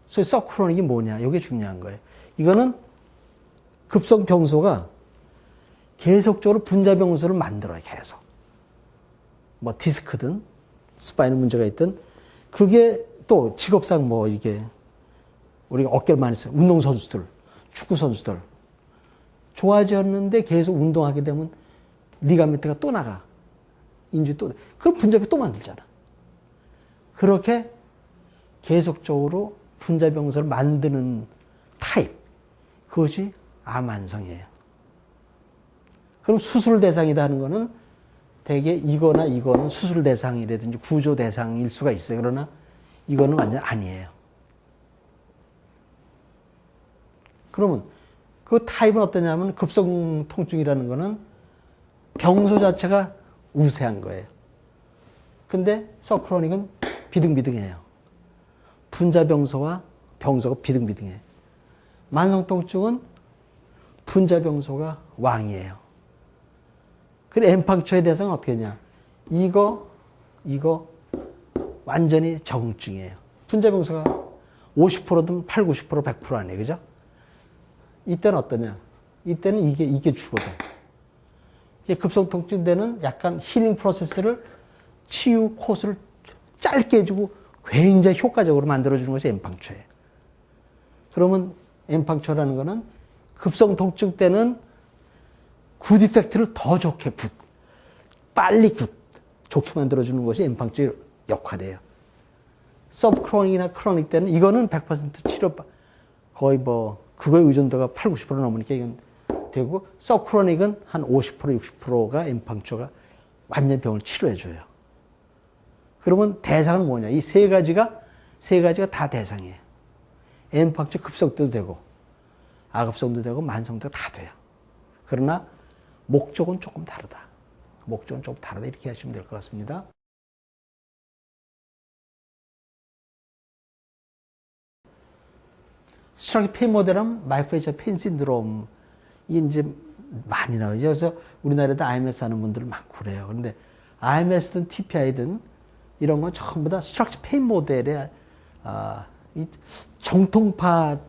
Speaker 1: 소위 서브크로닉이 뭐냐? 이게 중요한 거예요. 이거는 급성 병소가 계속적으로 분자 병소를 만들어요. 계속. 뭐 디스크든 스파인에 문제가 있든 그게 또 직업상 이게 우리가 어깨를 많이 써요. 운동선수들, 축구선수들. 좋아졌는데 계속 운동하게 되면 리가멘트가 또 나가. 인주 또, 그럼 분자병 또 만들잖아. 그렇게 계속적으로 분자병소를 만드는 타입. 그것이 암만성이에요. 그럼 수술 대상이다 하는 거는 대개 이거는 수술 대상이라든지 구조 대상일 수가 있어요. 그러나 이거는 완전 아니에요. 그러면 그 타입은 어떠냐면 급성 통증이라는 거는 병소 자체가 우세한 거예요. 근데 서크로닉은 비등비등해요. 분자병소와 병소가 비등비등해요. 만성통증은 분자병소가 왕이에요. 그래 엠팡초의 대상은 어떻게 되냐? 이거 완전히 적응증이에요. 분자병소가 50%든 80, 90%, 100% 아니에요. 그죠? 이때는 어떠냐? 이때는 이게 주거든. 급성 통증 때는 약간 힐링 프로세스를 치유 코스를 짧게 해주고 굉장히 효과적으로 만들어주는 것이 엠팡초예요. 그러면 엠팡초라는 거는 급성 통증 때는 굿 이펙트를 더 좋게 빨리 좋게 만들어주는 것이 엠팡초의 역할이에요. 서브크로닉이나 크로닉 때는 이거는 100% 치료 거의 그거의 의존도가 80, 90% 넘으니까 이건 되고 서브크로닉은 한 50%, 60%가 엠팡초가 완전 병을 치료해줘요. 그러면 대상은 뭐냐? 이 세 가지가 다 대상이에요. M팍처 급성도 되고, 아급성도 되고, 만성도 다 돼요. 그러나 목적은 조금 다르다. 목적은 조금 다르다. 이렇게 하시면 될 것 같습니다. 스트럭처 페인 모델은 마이페이셜 페인 신드롬 이게 이제 많이 나오죠. 그래서 우리나라에도 IMS 하는 분들 많고 그래요. 그런데 IMS든 TPI든 이런 건 전부 다 스트럭처 페인 모델의 이 정통파라는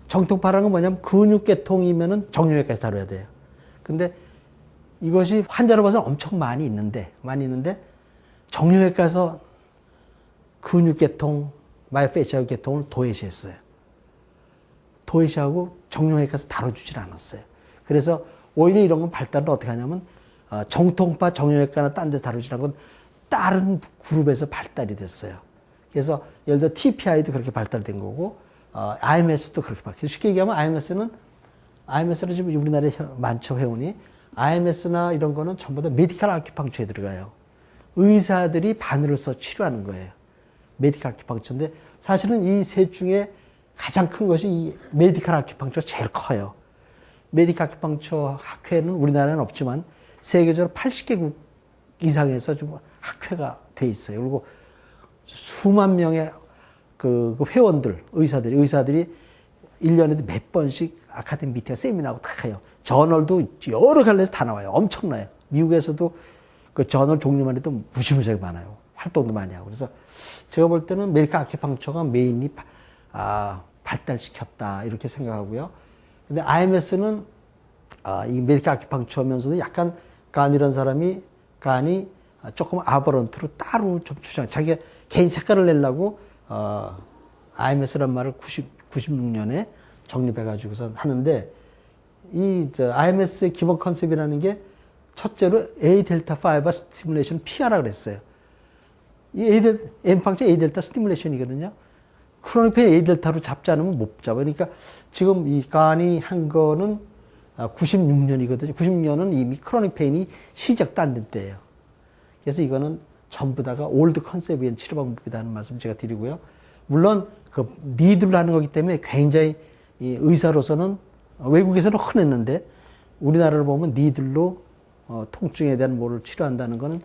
Speaker 1: 건 뭐냐면 근육계통이면은 정형외과에서 다뤄야 돼요. 근데 이것이 환자로 봐서 엄청 많이 있는데 정형외과에서 근육계통, 마이페이셜 계통을 도외시했어요. 도외시하고 정형외과에서 다뤄주질 않았어요. 그래서 오히려 이런 건 발달을 어떻게 하냐면 정통파 정형외과나 딴 데서 다루지 않고 다른 그룹에서 발달이 됐어요. 그래서 예를 들어 TPI도 그렇게 발달된 거고 IMS도 그렇게 발달됐어요. 쉽게 얘기하면 IMS는 지금 우리나라에 많죠, 회원이. IMS나 이런 거는 전부 다 메디컬 아큐펑처에 들어가요. 의사들이 바늘을 써 치료하는 거예요. 메디컬 아큐펑처인데 사실은 이 셋 중에 가장 큰 것이 이 메디컬 아큐펑처가 제일 커요. 메디컬 아큐펑처 학회는 우리나라는 없지만 세계적으로 80개국 이상에서 좀 학회가 돼 있어요. 그리고 수만 명의 그 회원들, 의사들이 1년에도 몇 번씩 아카데미 미팅, 세미나하고 다 해요. 저널도 여러 갈래에서 다 나와요. 엄청나요. 미국에서도 그 저널 종류만 해도 무지무지하게 많아요. 활동도 많이 하고. 그래서 제가 볼 때는 메디컬 아큐펑처가 메인이 발달시켰다 이렇게 생각하고요. 근데 IMS는 이 메디컬 아큐펑처면서도 약간 간이라는 사람이 간이 조금 아버런트로 따로 좀 자기가 개인 색깔을 내려고 IMS란 말을 96년에 정립해가지고서 하는데 IMS의 기본 컨셉이라는 게 첫째로 A 델타 파이버 스티뮬레이션 PR라 그랬어요. 이 M팡처 A 델타 스티뮬레이션이거든요. 크로닉 페인 A 델타로 잡지 않으면 못 잡아요. 그러니까 지금 이 간이 한 거는 96년이거든요. 96년은 이미 크로닉 페인이 시작도 안 된 때예요. 그래서 이거는 전부 다가 올드 컨셉의 치료 방법이라는 말씀 제가 드리고요. 물론 그 니들로 하는 거기 때문에 굉장히 이 의사로서는 외국에서는 흔했는데 우리나라를 보면 니들로 통증에 대한 뭐를 치료한다는 거는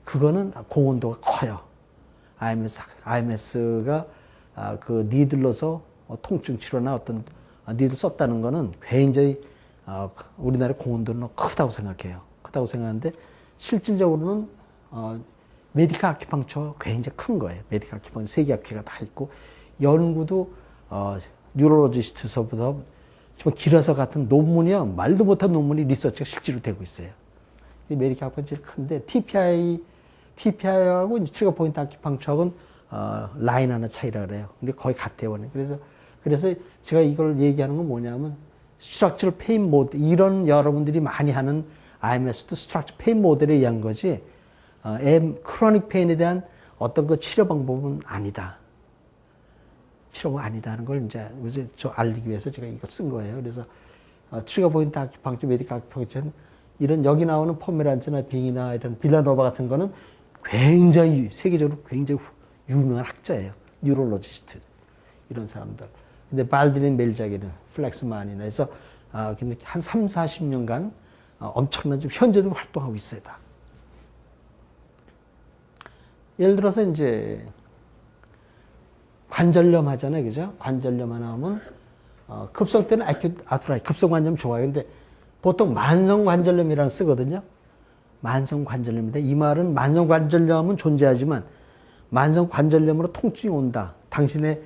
Speaker 1: 그거는 공헌도가 커요. IMS가 그 니들로서 통증 치료나 어떤 니들 썼다는 거는 굉장히 우리나라의 공헌도는 크다고 생각해요. 크다고 생각하는데 실질적으로는 메디컬 아큐펑처 굉장히 큰 거예요. 메디컬 아큐펑처 세계 학회가 다 있고 연구도 뉴로로지스트서부터 좀 길어서 같은 논문이요. 말도 못한 논문이 리서치가 실제로 되고 있어요. 메디컬 아큐펑처가 큰데 TPI하고 이제 트리거 포인트 아큐펑처하고는 라인 하나 차이라 그래요. 근데 거의 같아요. 그래서 제가 이걸 얘기하는 건 뭐냐면 스트럭처럴 페인 모델 이런 여러분들이 많이 하는 IMS도 스트럭처 페인 모델에 의한 거지 크로닉 페인에 대한 어떤 그 치료 방법은 아니다. 치료가 아니다는 걸 이제 알리기 위해서 제가 이걸 쓴 거예요. 그래서 트리거 포인트 아큐펑처, 메디컬 아큐펑처는 이런 여기 나오는 포메란즈나 빙이나 이런 빌라노바 같은 거는 굉장히 세계적으로 굉장히 유명한 학자예요. 뉴롤로지스트 이런 사람들. 근데 발드린 멜자기는 플렉스만이나 해서 근데 한 3, 40년간 엄청난 좀 현재도 활동하고 있어요. 다. 예를 들어서 이제 관절염 하잖아요. 그죠? 관절염 하나 하면 급성 때는 아트라이트, 급성 관절염 좋아요. 근데 보통 만성 관절염이라는 쓰거든요. 만성 관절염인데 이 말은 만성 관절염은 존재하지만 만성 관절염으로 통증이 온다. 당신의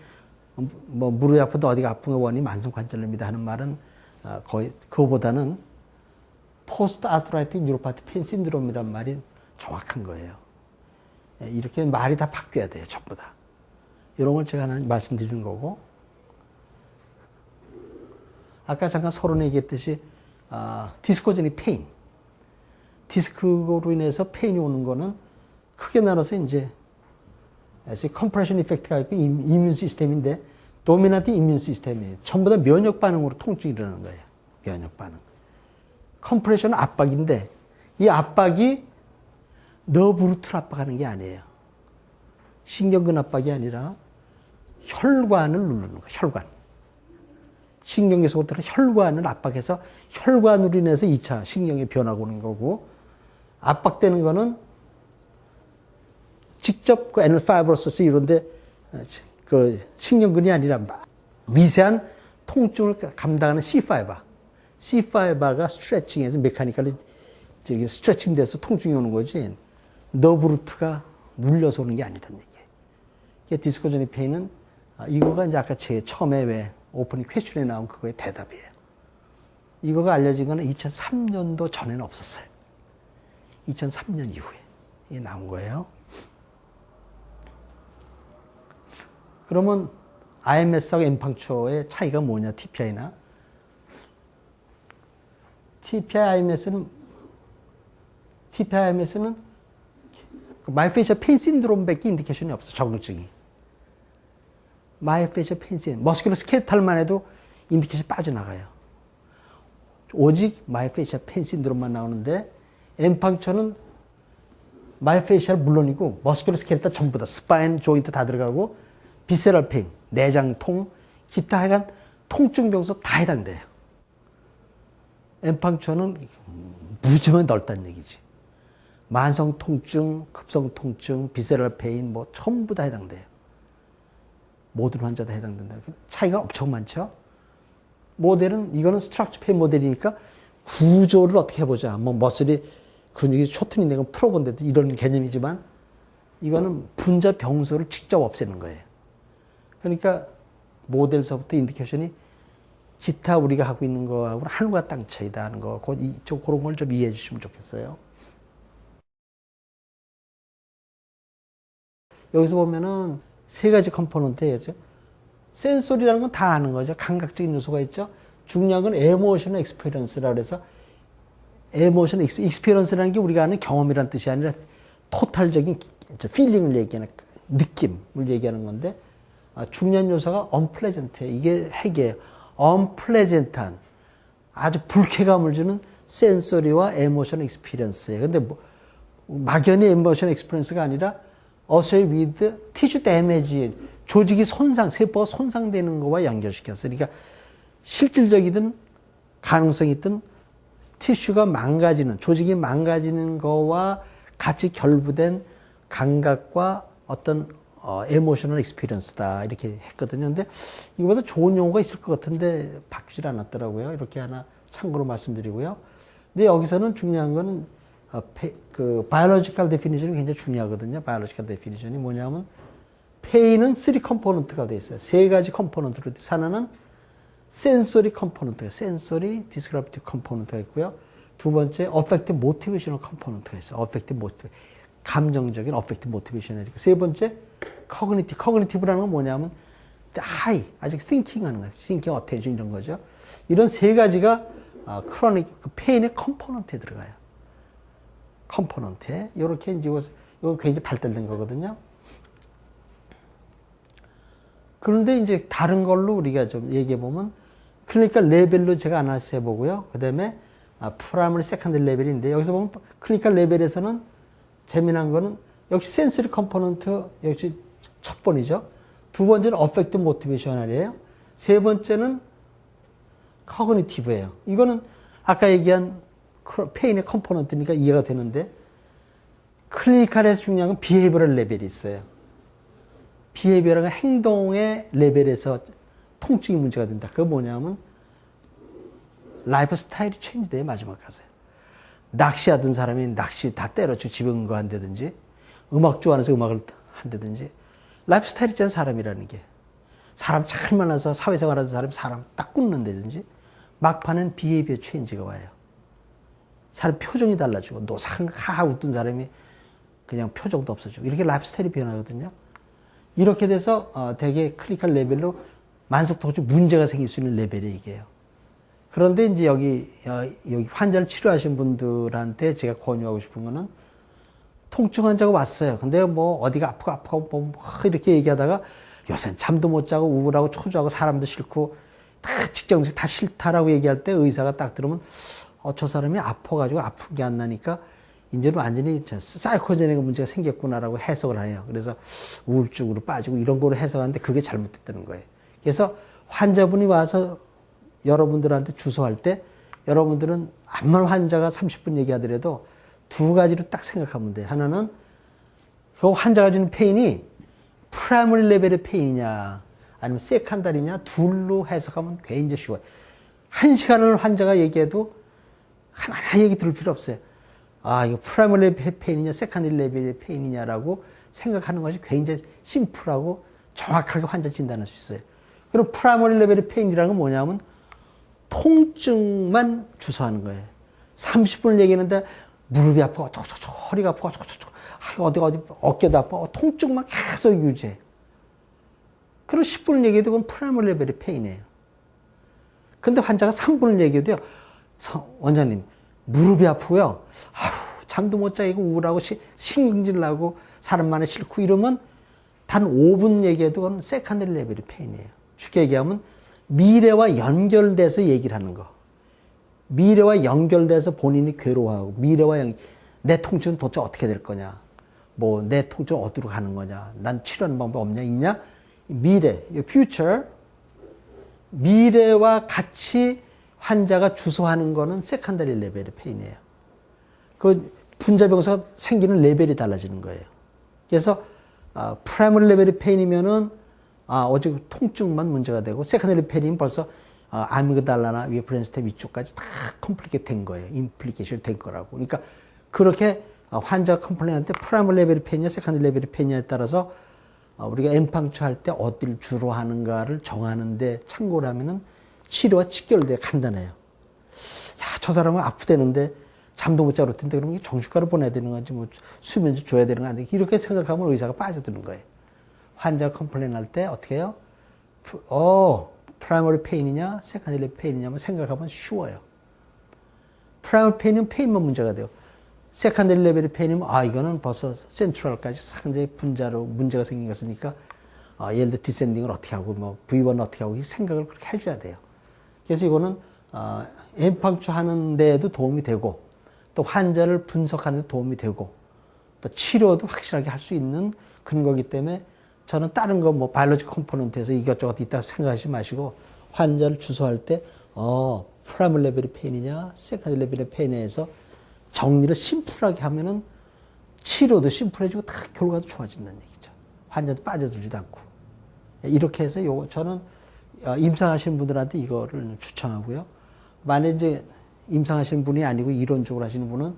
Speaker 1: 뭐 무릎이 아프다 어디가 아픈 게 원인이 만성 관절염이다 하는 말은 거의 그거보다는 포스트 아트라이틱 뉴로파티 페인 신드롬이란 말이 정확한 거예요. 이렇게 말이 다 바뀌어야 돼요. 전부 다. 이런 걸 제가 하나 말씀드리는 거고 아까 잠깐 서론 얘기했듯이 디스코제닉 페인 디스크로 인해서 페인이 오는 거는 크게 나눠서 이제 컴프레션 이펙트가 있고 이뮨 시스템인데 도미넌트 이뮨 시스템이에요. 전부 다 면역 반응으로 통증이 일어나는 거예요. 면역 반응. 컴프레션은 압박인데 이 압박이 너브루트를 압박하는 게 아니에요. 신경근 압박이 아니라 혈관을 누르는 거예요. 혈관. 신경계속으로 혈관을 압박해서 혈관으로 인해서 2차 신경의 변화가 오는 거고, 압박되는 거는 직접 그 애널 파이브로서스 이런데 그 신경근이 아니라 미세한 통증을 감당하는 C5가 스트레칭해서 메카니컬리 스트레칭 돼서 통증이 오는 거지, 너브루트가 눌려서 오는 게 아니다는 얘기예요. 디스코제닉 페인은 이거가 이제 아까 제 처음에 왜 오프닝 퀘션에 나온 그거의 대답이에요. 이거가 알려진 거는 2003년도 전에는 없었어요. 2003년 이후에 나온 거예요. 그러면 IMS하고 엠팡처의 차이가 뭐냐, TPI나. TPI-IMS는 마이페이셜 페인 신드롬밖에 인디케이션이 없어, 적응증이. 마이페이셜 페인 신드롬, 머스큘러 스케탈만 해도 인디케이션 빠져나가요. 오직 마이페이셜 페인 신드롬만 나오는데, 엠팡처는 마이페이셜 물론이고 머스큘러 스케탈 전부 다, 스파인, 조인트 다 들어가고, 비세럴 페인, 내장통, 기타 하여간 통증 병소 다 해당돼요. 엠팡처는 무지만 넓다는 얘기지. 만성 통증, 급성 통증, 비세럴 페인 뭐 전부 다 해당돼요. 모든 환자 다 해당된다. 차이가 엄청 많죠. 모델은, 이거는 스트럭처 페인 모델이니까 구조를 어떻게 해보자. 뭐 머슬이 근육이 쇼트닝 되고 풀어본데도 이런 개념이지만, 이거는 분자 병소를 직접 없애는 거예요. 그러니까 모델서부터 인디케이션이 기타 우리가 하고 있는 거하고는 하늘과 땅 차이다 하는 거, 그런 걸 좀 이해해 주시면 좋겠어요. 여기서 보면은 세 가지 컴포넌트예요. 센소리라는 건 다 아는 거죠. 감각적인 요소가 있죠. 중요한 건 에모셔널 익스피리언스라고 해서, 에모셔널 익스피리언스라는 게 우리가 아는 경험이라는 뜻이 아니라 토탈적인 필링을 얘기하는, 느낌을 얘기하는 건데, 중요한 요소가 unpleasant해요. 이게 핵이에요. unpleasant한, 아주 불쾌감을 주는 센소리와 에모셔널 익스피리언스예요. 근데 뭐 막연히 에모셔널 익스피리언스가 아니라 associated with tissue damage, 조직이 손상, 세포가 손상되는 거와 연결시켰어요. 그러니까 실질적이든 가능성이 있든 티슈가 망가지는, 조직이 망가지는 거와 같이 결부된 감각과 어떤 에모셔널 익스피리언스다 이렇게 했거든요. 근데 이거보다 좋은 용어가 있을 것 같은데 바뀌질 않았더라고요. 이렇게 하나 참고로 말씀드리고요. 근데 여기서는 중요한 거는 그 바이올로지컬 데피니션이 굉장히 중요하거든요. 바이올로지컬 데피니션이 뭐냐면, 페인은 3 컴포넌트가 되어 있어요. 세 가지 컴포넌트로. 하나는 센소리 컴포넌트가, 센소리 디스크립티브 컴포넌트가 있고요. 두 번째 어펙티브 모티베이셔널 컴포넌트가 있어요. 어펙티브 모티베, 감정적인 어펙티브 모티베이셔널 있고, 세 번째 커그니티브라는 건 뭐냐면 하이, 아직 띵킹 하는 거예요. 띵킹, 어텐션 이런 거죠. 이런 세 가지가 크로닉 페인의 컴포넌트에 들어가요. 컴포넌트에. 이렇게 이제 이거 굉장히 발달된 거거든요. 그런데 이제 다른 걸로 우리가 좀 얘기해 보면, 클리니컬 레벨로 제가 아나리시스 해보고요. 그 다음에 프라이머리 세컨더리 레벨인데, 여기서 보면 클리니컬 레벨에서는 재미난 거는 역시 센서리 컴포넌트 역시 첫 번이죠. 두 번째는 어펙티브 모티베이셔널이에요. 세 번째는 커그니티브예요. 이거는 아까 얘기한 페인의 컴포넌트니까 이해가 되는데, 클리니컬에서 중요한 건 비헤이비어럴 레벨이 있어요. 비헤이비어럴은 행동의 레벨에서 통증이 문제가 된다. 그게 뭐냐면 라이프 스타일이 체인지돼요. 마지막 가서요. 낚시하던 사람이 낚시 다 때려치고 집에 응거한다든지, 음악 좋아하는 사람 음악을 한다든지, 라이프 스타일 있잖아요. 사람이라는 게. 사람 잘 만나서 사회생활하는 사람 딱 굽는다든지, 막판엔 비헤이비어 체인지가 와요. 사람 표정이 달라지고, 노상하 웃던 사람이 그냥 표정도 없어지고, 이렇게 라이프 스타일이 변하거든요. 이렇게 돼서 되게 클리니컬 레벨로 만성통증 문제가 생길 수 있는 레벨이 이게요. 그런데 이제 여기 환자를 치료하신 분들한테 제가 권유하고 싶은 거는, 통증 환자가 왔어요. 근데 뭐 어디가 아프고 뭐 이렇게 얘기하다가 요새는 잠도 못 자고 우울하고 초조하고 사람도 싫고 다 직장도 다 싫다라고 얘기할 때, 의사가 딱 들으면 저 사람이 아파가지고 아픈 게 안 나니까 이제는 완전히 사이코제닉 문제가 생겼구나라고 해석을 해요. 그래서 우울증으로 빠지고 이런 거로 해석하는데 그게 잘못됐다는 거예요. 그래서 환자분이 와서 여러분들한테 주소할 때 여러분들은 암만 환자가 30분 얘기하더라도 두 가지로 딱 생각하면 돼요. 하나는 그 환자가 주는 페인이 프라이머리 레벨의 페인이냐 아니면 세컨다리냐 둘로 해석하면 굉장히 쉬워요. 1시간을 환자가 얘기해도 하나하나 얘기 들을 필요 없어요. 아, 이거 프라이머리 레벨의 페인이냐 세컨다리 레벨의 페인이냐라고 생각하는 것이 굉장히 심플하고 정확하게 환자 진단할 수 있어요. 그럼 프라이머리 레벨의 페인이라는 건 뭐냐면 통증만 주소하는 거예요. 30분을 얘기하는데 무릎이 아프고 허리가 아프고 어디가 어깨도 아프고 통증만 계속 유지해. 그럼 10분을 얘기해도 그건 프라이머리 레벨의 페인이에요. 근데 환자가 3분을 얘기해도요. 원장님 무릎이 아프고요. 잠도 못 자고 우울하고 신경질 나고 사람 만나 싫고 이러면 단 5분 얘기해도 그건 세컨더리 레벨의 페인이에요. 쉽게 얘기하면 미래와 연결돼서 얘기를 하는 거. 미래와 연결돼서 본인이 괴로워하고 내 통증은 도대체 어떻게 될 거냐. 뭐 내 통증은 어디로 가는 거냐. 난 치료하는 방법 없냐 있냐. 미래, future. 미래와 같이 환자가 주소하는 거는 세컨더리 레벨의 페인이에요. 그 분자병사가 생기는 레벨이 달라지는 거예요. 그래서 프라이머리 레벨의 페인이면은 어제 통증만 문제가 되고 세컨더리 페인이면 벌써 아미그달라나 위에 브레인스템 위쪽까지 다 컴플리케이트 된 거예요. 임플리케이션 된 거라고. 그러니까 그렇게 환자가 컴플레인할 때 프라이머리 레벨의 페인이냐 세컨더리 레벨의 페인이냐에 따라서 우리가 엠팡처 할 때 어디를 주로 하는가를 정하는데 참고를 하면은 치료와 직결돼 간단해요. 야, 저 사람은 아프대는데 잠도 못 자고 텐데 그러면 정신과로 보내야 되는 건지 뭐 수면제 줘야 되는 거 아닌데 이렇게 생각하면 의사가 빠져드는 거예요. 환자가 컴플레인 할 때 어떻게 해요? 프라이머리 페인이냐 세컨더리 페인이냐만 생각하면 쉬워요. 프라이머리 페인은 페인만 문제가 돼요. 세컨더리 레벨의 페인이면 이거는 벌써 센트럴까지 상당히 분자로 문제가 생긴 것이니까 예를 들어 디센딩을 어떻게 하고 뭐 V1을 어떻게 하고 생각을 그렇게 해줘야 돼요. 그래서 이거는 엠팡처 하는 데에도 도움이 되고 또 환자를 분석하는 데 도움이 되고 또 치료도 확실하게 할 수 있는 근거기 때문에 저는 다른 거 뭐 바이올로지 컴포넌트에서 이것저것 있다고 생각하지 마시고 환자를 주소할 때 프라이머리 레벨의 페인이냐 세컨더리 레벨의 페인에서 정리를 심플하게 하면은 치료도 심플해지고 다 결과도 좋아진다는 얘기죠. 환자도 빠져들지도 않고. 이렇게 해서 저는 임상하시는 분들한테 이거를 추천하고요. 만약에 이제 임상하시는 분이 아니고 이론적으로 하시는 분은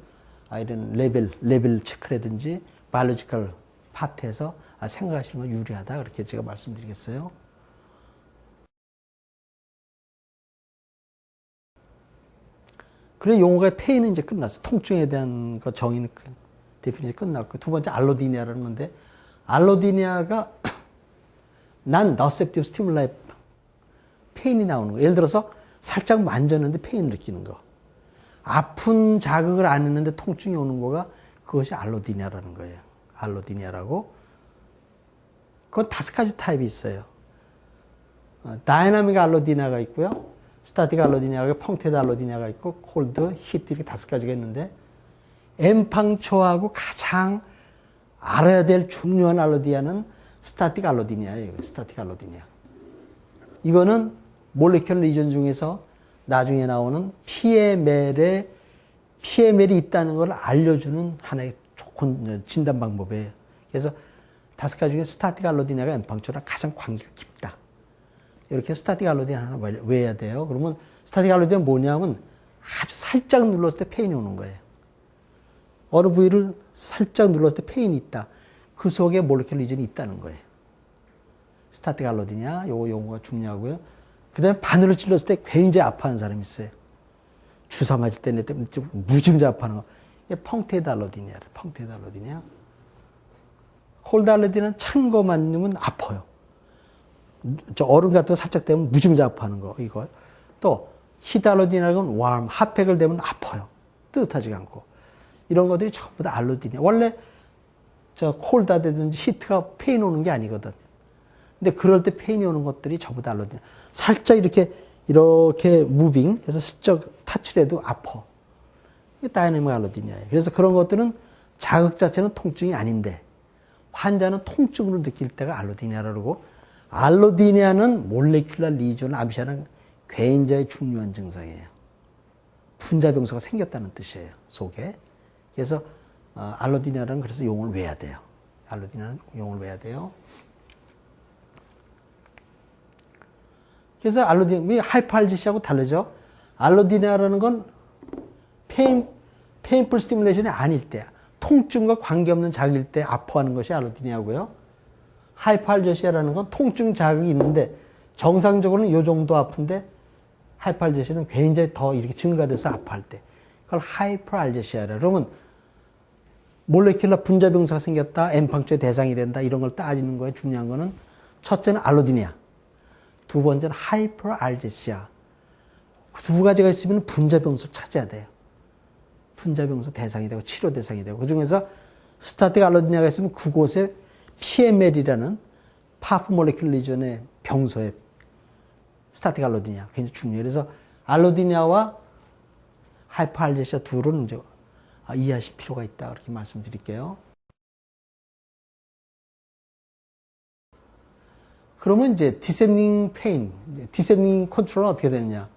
Speaker 1: 이런 레벨 체크라든지 바이올로지컬 파트에서 생각하시는 건 유리하다. 그렇게 제가 말씀드리겠어요. 그래 용어가 페인은 이제 끝났어. 통증에 대한 거 정의는 데피니션이 끝났고 두 번째 알로디니아라는 건데 알로디니아가 난 너셉티브 스티뮬라이 페인이 나오는 거. 예를 들어서 살짝 만졌는데 페인 느끼는 거. 아픈 자극을 안 했는데 통증이 오는 거가 그것이 알로디니아라는 거예요. 알로디니아라고. 그건 5가지 타입이 있어요. 다이나믹 알로디니아가 있고요. 스타틱 알로디니아가 펑테드 알로디니아가 있고 콜드, 히트 이렇게 5가지가 있는데 엠팡초하고 가장 알아야 될 중요한 알로디니아는 스타틱 알로디니아예요. 스타틱 알로디니아. 이거는 몰레큘러 리전 중에서 나중에 나오는 PML이 있다는 걸 알려주는 하나의 좋은 진단 방법이에요. 그래서 5가지 중에 스타틱 알로디니아가 엠팡초랑 가장 관계가 깊다. 이렇게 스타틱 알로디니아 하나 외워야 돼요. 그러면 스타틱 알로디니아는 뭐냐면 아주 살짝 눌렀을 때 페인이 오는 거예요. 어느 부위를 살짝 눌렀을 때 페인이 있다. 그 속에 몰레큘러 리전이 있다는 거예요. 스타틱 알로디니아, 요거 용어가 중요하고요. 그 다음에 바늘을 찔렀을 때 굉장히 아파하는 사람이 있어요. 주사 맞을 때 무지무지 아파하는 거. 이게 펑테드 알로디니아래. 펑테드 알로디니아. 콜드 알로디니아는 찬 거 맞으면 아파요. 저 얼음 같은 거 살짝 대면 무지무지 아파하는 거, 이거. 또, 히트 알로디니아는 웜, 핫팩을 대면 아파요. 뜨뜻하지가 않고. 이런 것들이 전부 다 알로디니아. 원래, 콜드하든지 히트가 페인 오는 게 아니거든. 근데 그럴 때 페인이 오는 것들이 전부 다 알로디니아. 살짝 이렇게 무빙 해서 슬쩍 타치를 해도 아파. 이게 다이내믹 알로디니아예요. 그래서 그런 것들은 자극 자체는 통증이 아닌데 환자는 통증으로 느낄 때가 알로디니아라고 그러고, 알로디니아는 몰레큘러 리전 암시하는 굉장히 중요한 증상이에요. 분자병소가 생겼다는 뜻이에요, 속에. 그래서 알로디니아라는 그래서 용어를 외워야 돼요. 알로디니아는 용어를 외워야 돼요. 그래서 알로디니아, 하이퍼알제시아하고 다르죠. 알로디니아라는 건 페인풀 스티뮬레이션이 아닐 때, 통증과 관계없는 자극일 때 아파하는 것이 알로디니아고요. 하이퍼알제시아라는 건 통증 자극이 있는데 정상적으로는 이 정도 아픈데 하이퍼알제시아는 굉장히 더 이렇게 증가돼서 아파할 때, 그걸 하이퍼알제시아라. 그러면 몰레큘러 분자병사가 생겼다, 엠팡초의 대상이 된다, 이런 걸 따지는 거에 중요한 거는 첫째는 알로디니아, 두 번째는 하이퍼알제시아. 두 가지가 있으면 분자병소를 찾아야 돼요. 분자병소 대상이 되고 치료 대상이 되고, 그 중에서 스타틱 알로디니아가 있으면 그곳에 PML이라는 파프 몰레큘러 리전의 병소에 스타틱 알로디니아 굉장히 중요해요. 그래서 알로디니아와 하이퍼알제시아 둘은 이제 이해하실 필요가 있다, 그렇게 말씀드릴게요. 그러면 이제 디센딩 페인, 디센딩 컨트롤은 어떻게 되느냐?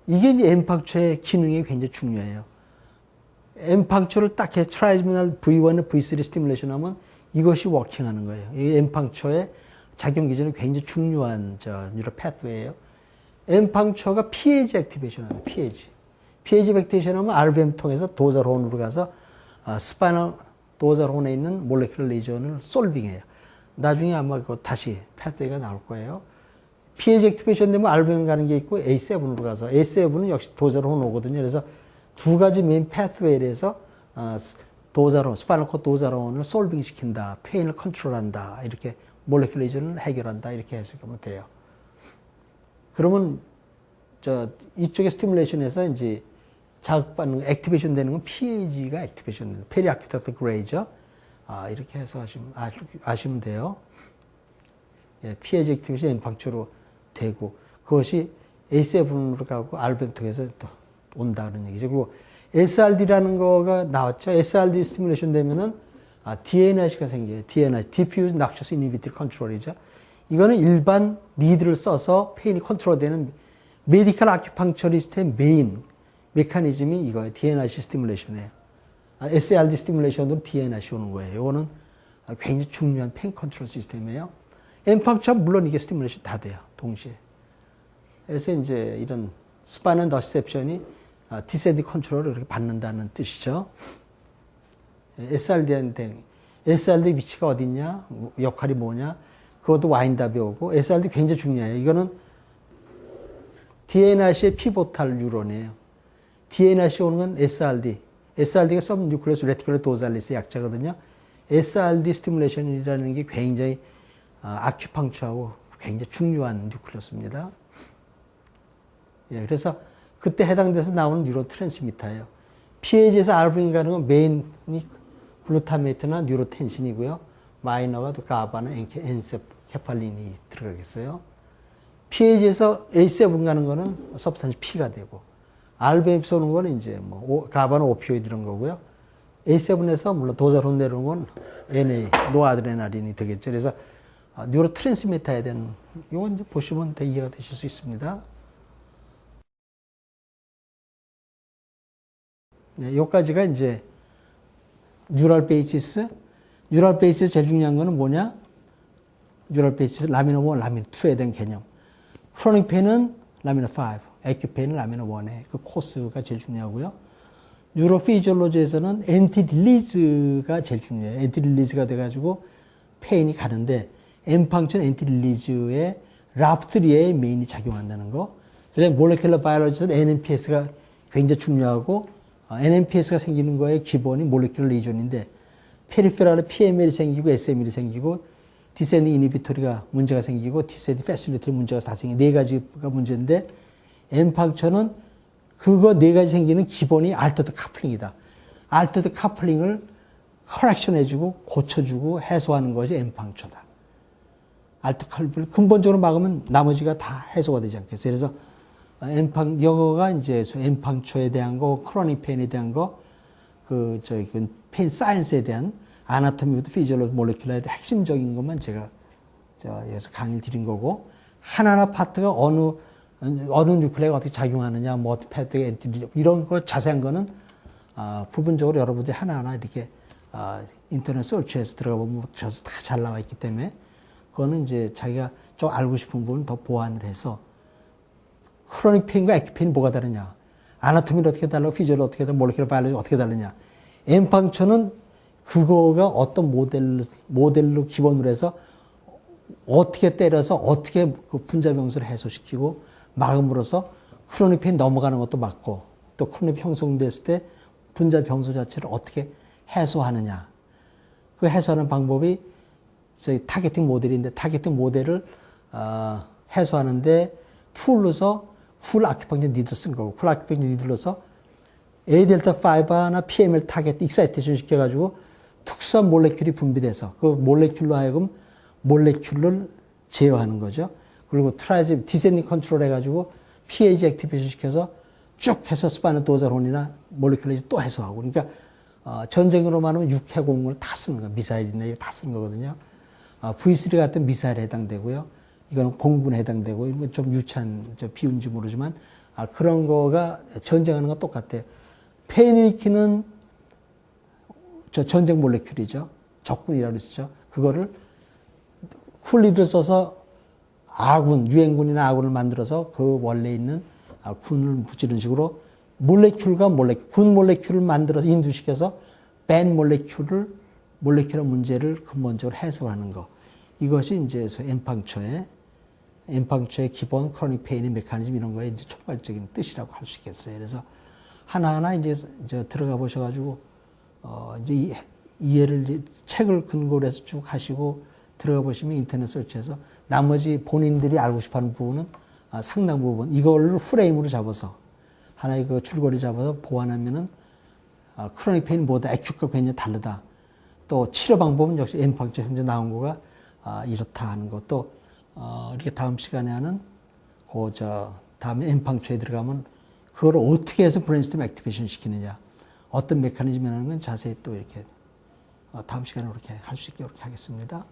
Speaker 1: 이게 이제 엠팡초의 기능이 굉장히 중요해요. 엠팡초를 딱 해 트라이미널 V1, V3 스티뮬레이션 하면 이것이 워킹하는 거예요. 이 엠팡초의 작용 기전이 굉장히 중요한 뉴럴 패스웨이예요. 엠팡초가 PAG 액티베이션 하는 PAG. PAG 액티베이션 하면 RBM 통해서 도자론으로 가서 스파이널 도자론에 있는 몰레큘러 리전을 솔빙해요. 나중에 아마 다시 패스웨이가 나올 거예요. PAG 액티베이션 되면 RBM 가는 게 있고 A7으로 가서, A7은 역시 도자론 오거든요. 그래서 두 가지 메인 패스웨이에서 도자론, 스파이널 코드 도자론을 솔빙 시킨다, 페인을 컨트롤한다, 이렇게 몰레큘러 리전을 해결한다, 이렇게 해석하면 돼요. 그러면 이쪽의 스티뮬레이션에서 이제 자극받는 액티베이션 되는 건 PAG가 액티베이션 되는 페리아큐터 그레이저, 이렇게 해서 아시면 돼요. 예, PAG 액티베이션 엠팡초로 되고, 그것이 A7으로 가고 RBM 통해서 또 온다는 얘기죠. 그리고 SRD라는 거가 나왔죠. SRD 스티뮬레이션 되면은 DNRC가 생겨요. DNRC, Diffuse Noxious Inhibitory Control이죠. 이거는 일반 리드를 써서 페인이 컨트롤되는 메디컬 아큐팡처리스트의 메인 메커니즘이 이거예요. DNRC 스티뮬레이션이에요. SRD 스티뮬레이션으로 DNRC 오는 거예요. 이거는 굉장히 중요한 페인 컨트롤 시스템이에요. 엠팡처 물론 이게 스티뮬레이션 다 돼요, 동시에. 그래서 이제 이런 스파이널 너시셉션이 디센딩 컨트롤을 이렇게 받는다는 뜻이죠. SRD한테, SRD 위치가 어딨냐, 역할이 뭐냐, 그것도 와인답이 오고, SRD 굉장히 중요해요. 이거는 DNRC의 피보탈 뉴런이에요. DNRC 오는 건 SRD. SRD가 서브뉴클레스 레티큘러 도잘리스의 약자거든요. SRD 스티뮬레이션이라는 게 굉장히 아큐팡처하고 굉장히 중요한 뉴클레스입니다. 예, 그래서 그때 해당돼서 나오는 뉴로 트랜스미터예요. PAG에서 RBM이 가는 건 메인이 글루타메이트나 뉴로텐신이고요. 마이너가 또 가바나 엔세팔린이 들어가겠어요. PAG에서 A7 가는 거는 substance P가 되고, RBM에서 오는 거는 이제 가바나 오피오이드 이런 거고요. A7에서 물론 도자론 내려오는 건 NA, 노아드레날린이 되겠죠. 그래서 뉴로 트랜스미터에 대한 이건 이제 보시면 다 이해가 되실 수 있습니다. 네, 요까지가 이제 뉴럴 베이시스. 뉴럴 베이시스 제일 중요한 거는 뭐냐? 뉴럴 베이시스 라미너 1, 라미너 2에 대한 개념. 크로닉 페인은 라미너 5, 에큐 페인은 라미너 1의 그 코스가 제일 중요하고요. 뉴로 피지올로지에서는 엔티릴리즈가 제일 중요해요. 엔티릴리즈가 돼가지고 페인이 가는데, 엠팡처는 엔티릴리즈의 랍트리에 메인이 작용한다는 거. 그다음에 몰레큘러 바이올로지에서는 NMPS가 굉장히 중요하고, NMPS가 생기는 거에 기본이 몰레큘러 리전인데, 페리페랄에 PML이 생기고 SML이 생기고, 디센딩 이니비토리가 문제가 생기고, 디센딩 패실리티 문제가 다 생기고, 네 가지가 문제인데, 엠팡처는 그거 네 가지 생기는 기본이 알터드 카플링이다. 알터드 카플링을 커렉션 해주고, 고쳐주고, 해소하는 것이 엠팡처다. 알터드 카플링을 근본적으로 막으면 나머지가 다 해소가 되지 않겠어요. 그래서 영어가 이제 엠팡초에 대한 거, 크로닉 페인에 대한 거, 그 페인 사이언스에 대한 아나토미부터 피지올로지 몰레큘러에 대한 핵심적인 것만 제가 여기서 강의를 드린 거고, 하나하나 파트가 어느 뉴클레이가 어떻게 작용하느냐, 뭐 어떻게 패드가 이런 거 자세한 거는 부분적으로 여러분들이 하나하나 이렇게 인터넷 서치해서 들어가 보면 저서 다 잘 나와 있기 때문에 그거는 이제 자기가 좀 알고 싶은 부분 더 보완을 해서 크로닉 페인과 액큐 페인이 뭐가 다르냐, 아나토미는 어떻게 달라고, 피지올은 어떻게 달라고, 몰레큘러 바이올로지 어떻게 다르냐. 엠팡초는 그거가 어떤 모델로 기본으로 해서 어떻게 때려서 어떻게 그 분자 병수를 해소시키고 막음으로써 크로닉 페인 넘어가는 것도 막고, 또 크로닉 형성됐을 때 분자 병수 자체를 어떻게 해소하느냐. 그 해소하는 방법이 저희 타겟팅 모델인데, 타겟팅 모델을 해소하는데 툴로서 풀 아큐펑처 니들을 쓴 거고, 풀 아큐펑처 니들로서 A델타5나 PML 타겟 익사이테이션 시켜가지고 특수한 몰레큘이 분비돼서 그 몰레큘로 하여금 몰레큘을 제어하는 거죠. 그리고 트라이즈 디센딩 컨트롤 해가지고 pH 액티베이션 시켜서 쭉 해서 스파이널 도자론이나 몰레큘러지 또 해소하고. 그러니까 전쟁으로 말하면 육해공을 다 쓰는 거예요. 미사일이나 이거 다 쓰는 거거든요. V3 같은 미사일에 해당되고요. 이거는 공군에 해당되고, 뭐 좀 유치한 비유인지 모르지만 그런 거가 전쟁하는 거 똑같아요. 페니키는 전쟁 몰레큘이죠. 적군이라고 그랬죠. 그거를 쿨리를 써서 유행군이나 아군을 만들어서 그 원래 있는 군을 무찌르는 식으로 군 몰레큘을 만들어서 인두시켜서 밴 몰레큘의 문제를 근본적으로 해소하는 거. 이것이 이제 엠팡초의 기본 크로닉 페인의 메커니즘 이런 거에 이제 총괄적인 뜻이라고 할 수 있겠어요. 그래서 하나하나 이제 들어가 보셔가지고, 이제 이해를 책을 근거로 해서 쭉 하시고 들어가 보시면 인터넷 서치해서 나머지 본인들이 알고 싶어 하는 부분은 상당 부분 이걸 프레임으로 잡아서 하나의 그 줄거리 잡아서 보완하면은 크로닉 페인보다 액큐가 굉장히 다르다. 또 치료 방법은 역시 엠팡초 현재 나온 거가 이렇다 하는 것도 이렇게 다음 시간에 하는 다음에 엠팡초에 들어가면 그걸 어떻게 해서 브레인스템 액티베이션 시키느냐, 어떤 메커니즘이라는 건 자세히 또 이렇게 다음 시간에 그렇게 할 수 있게 그렇게 하겠습니다.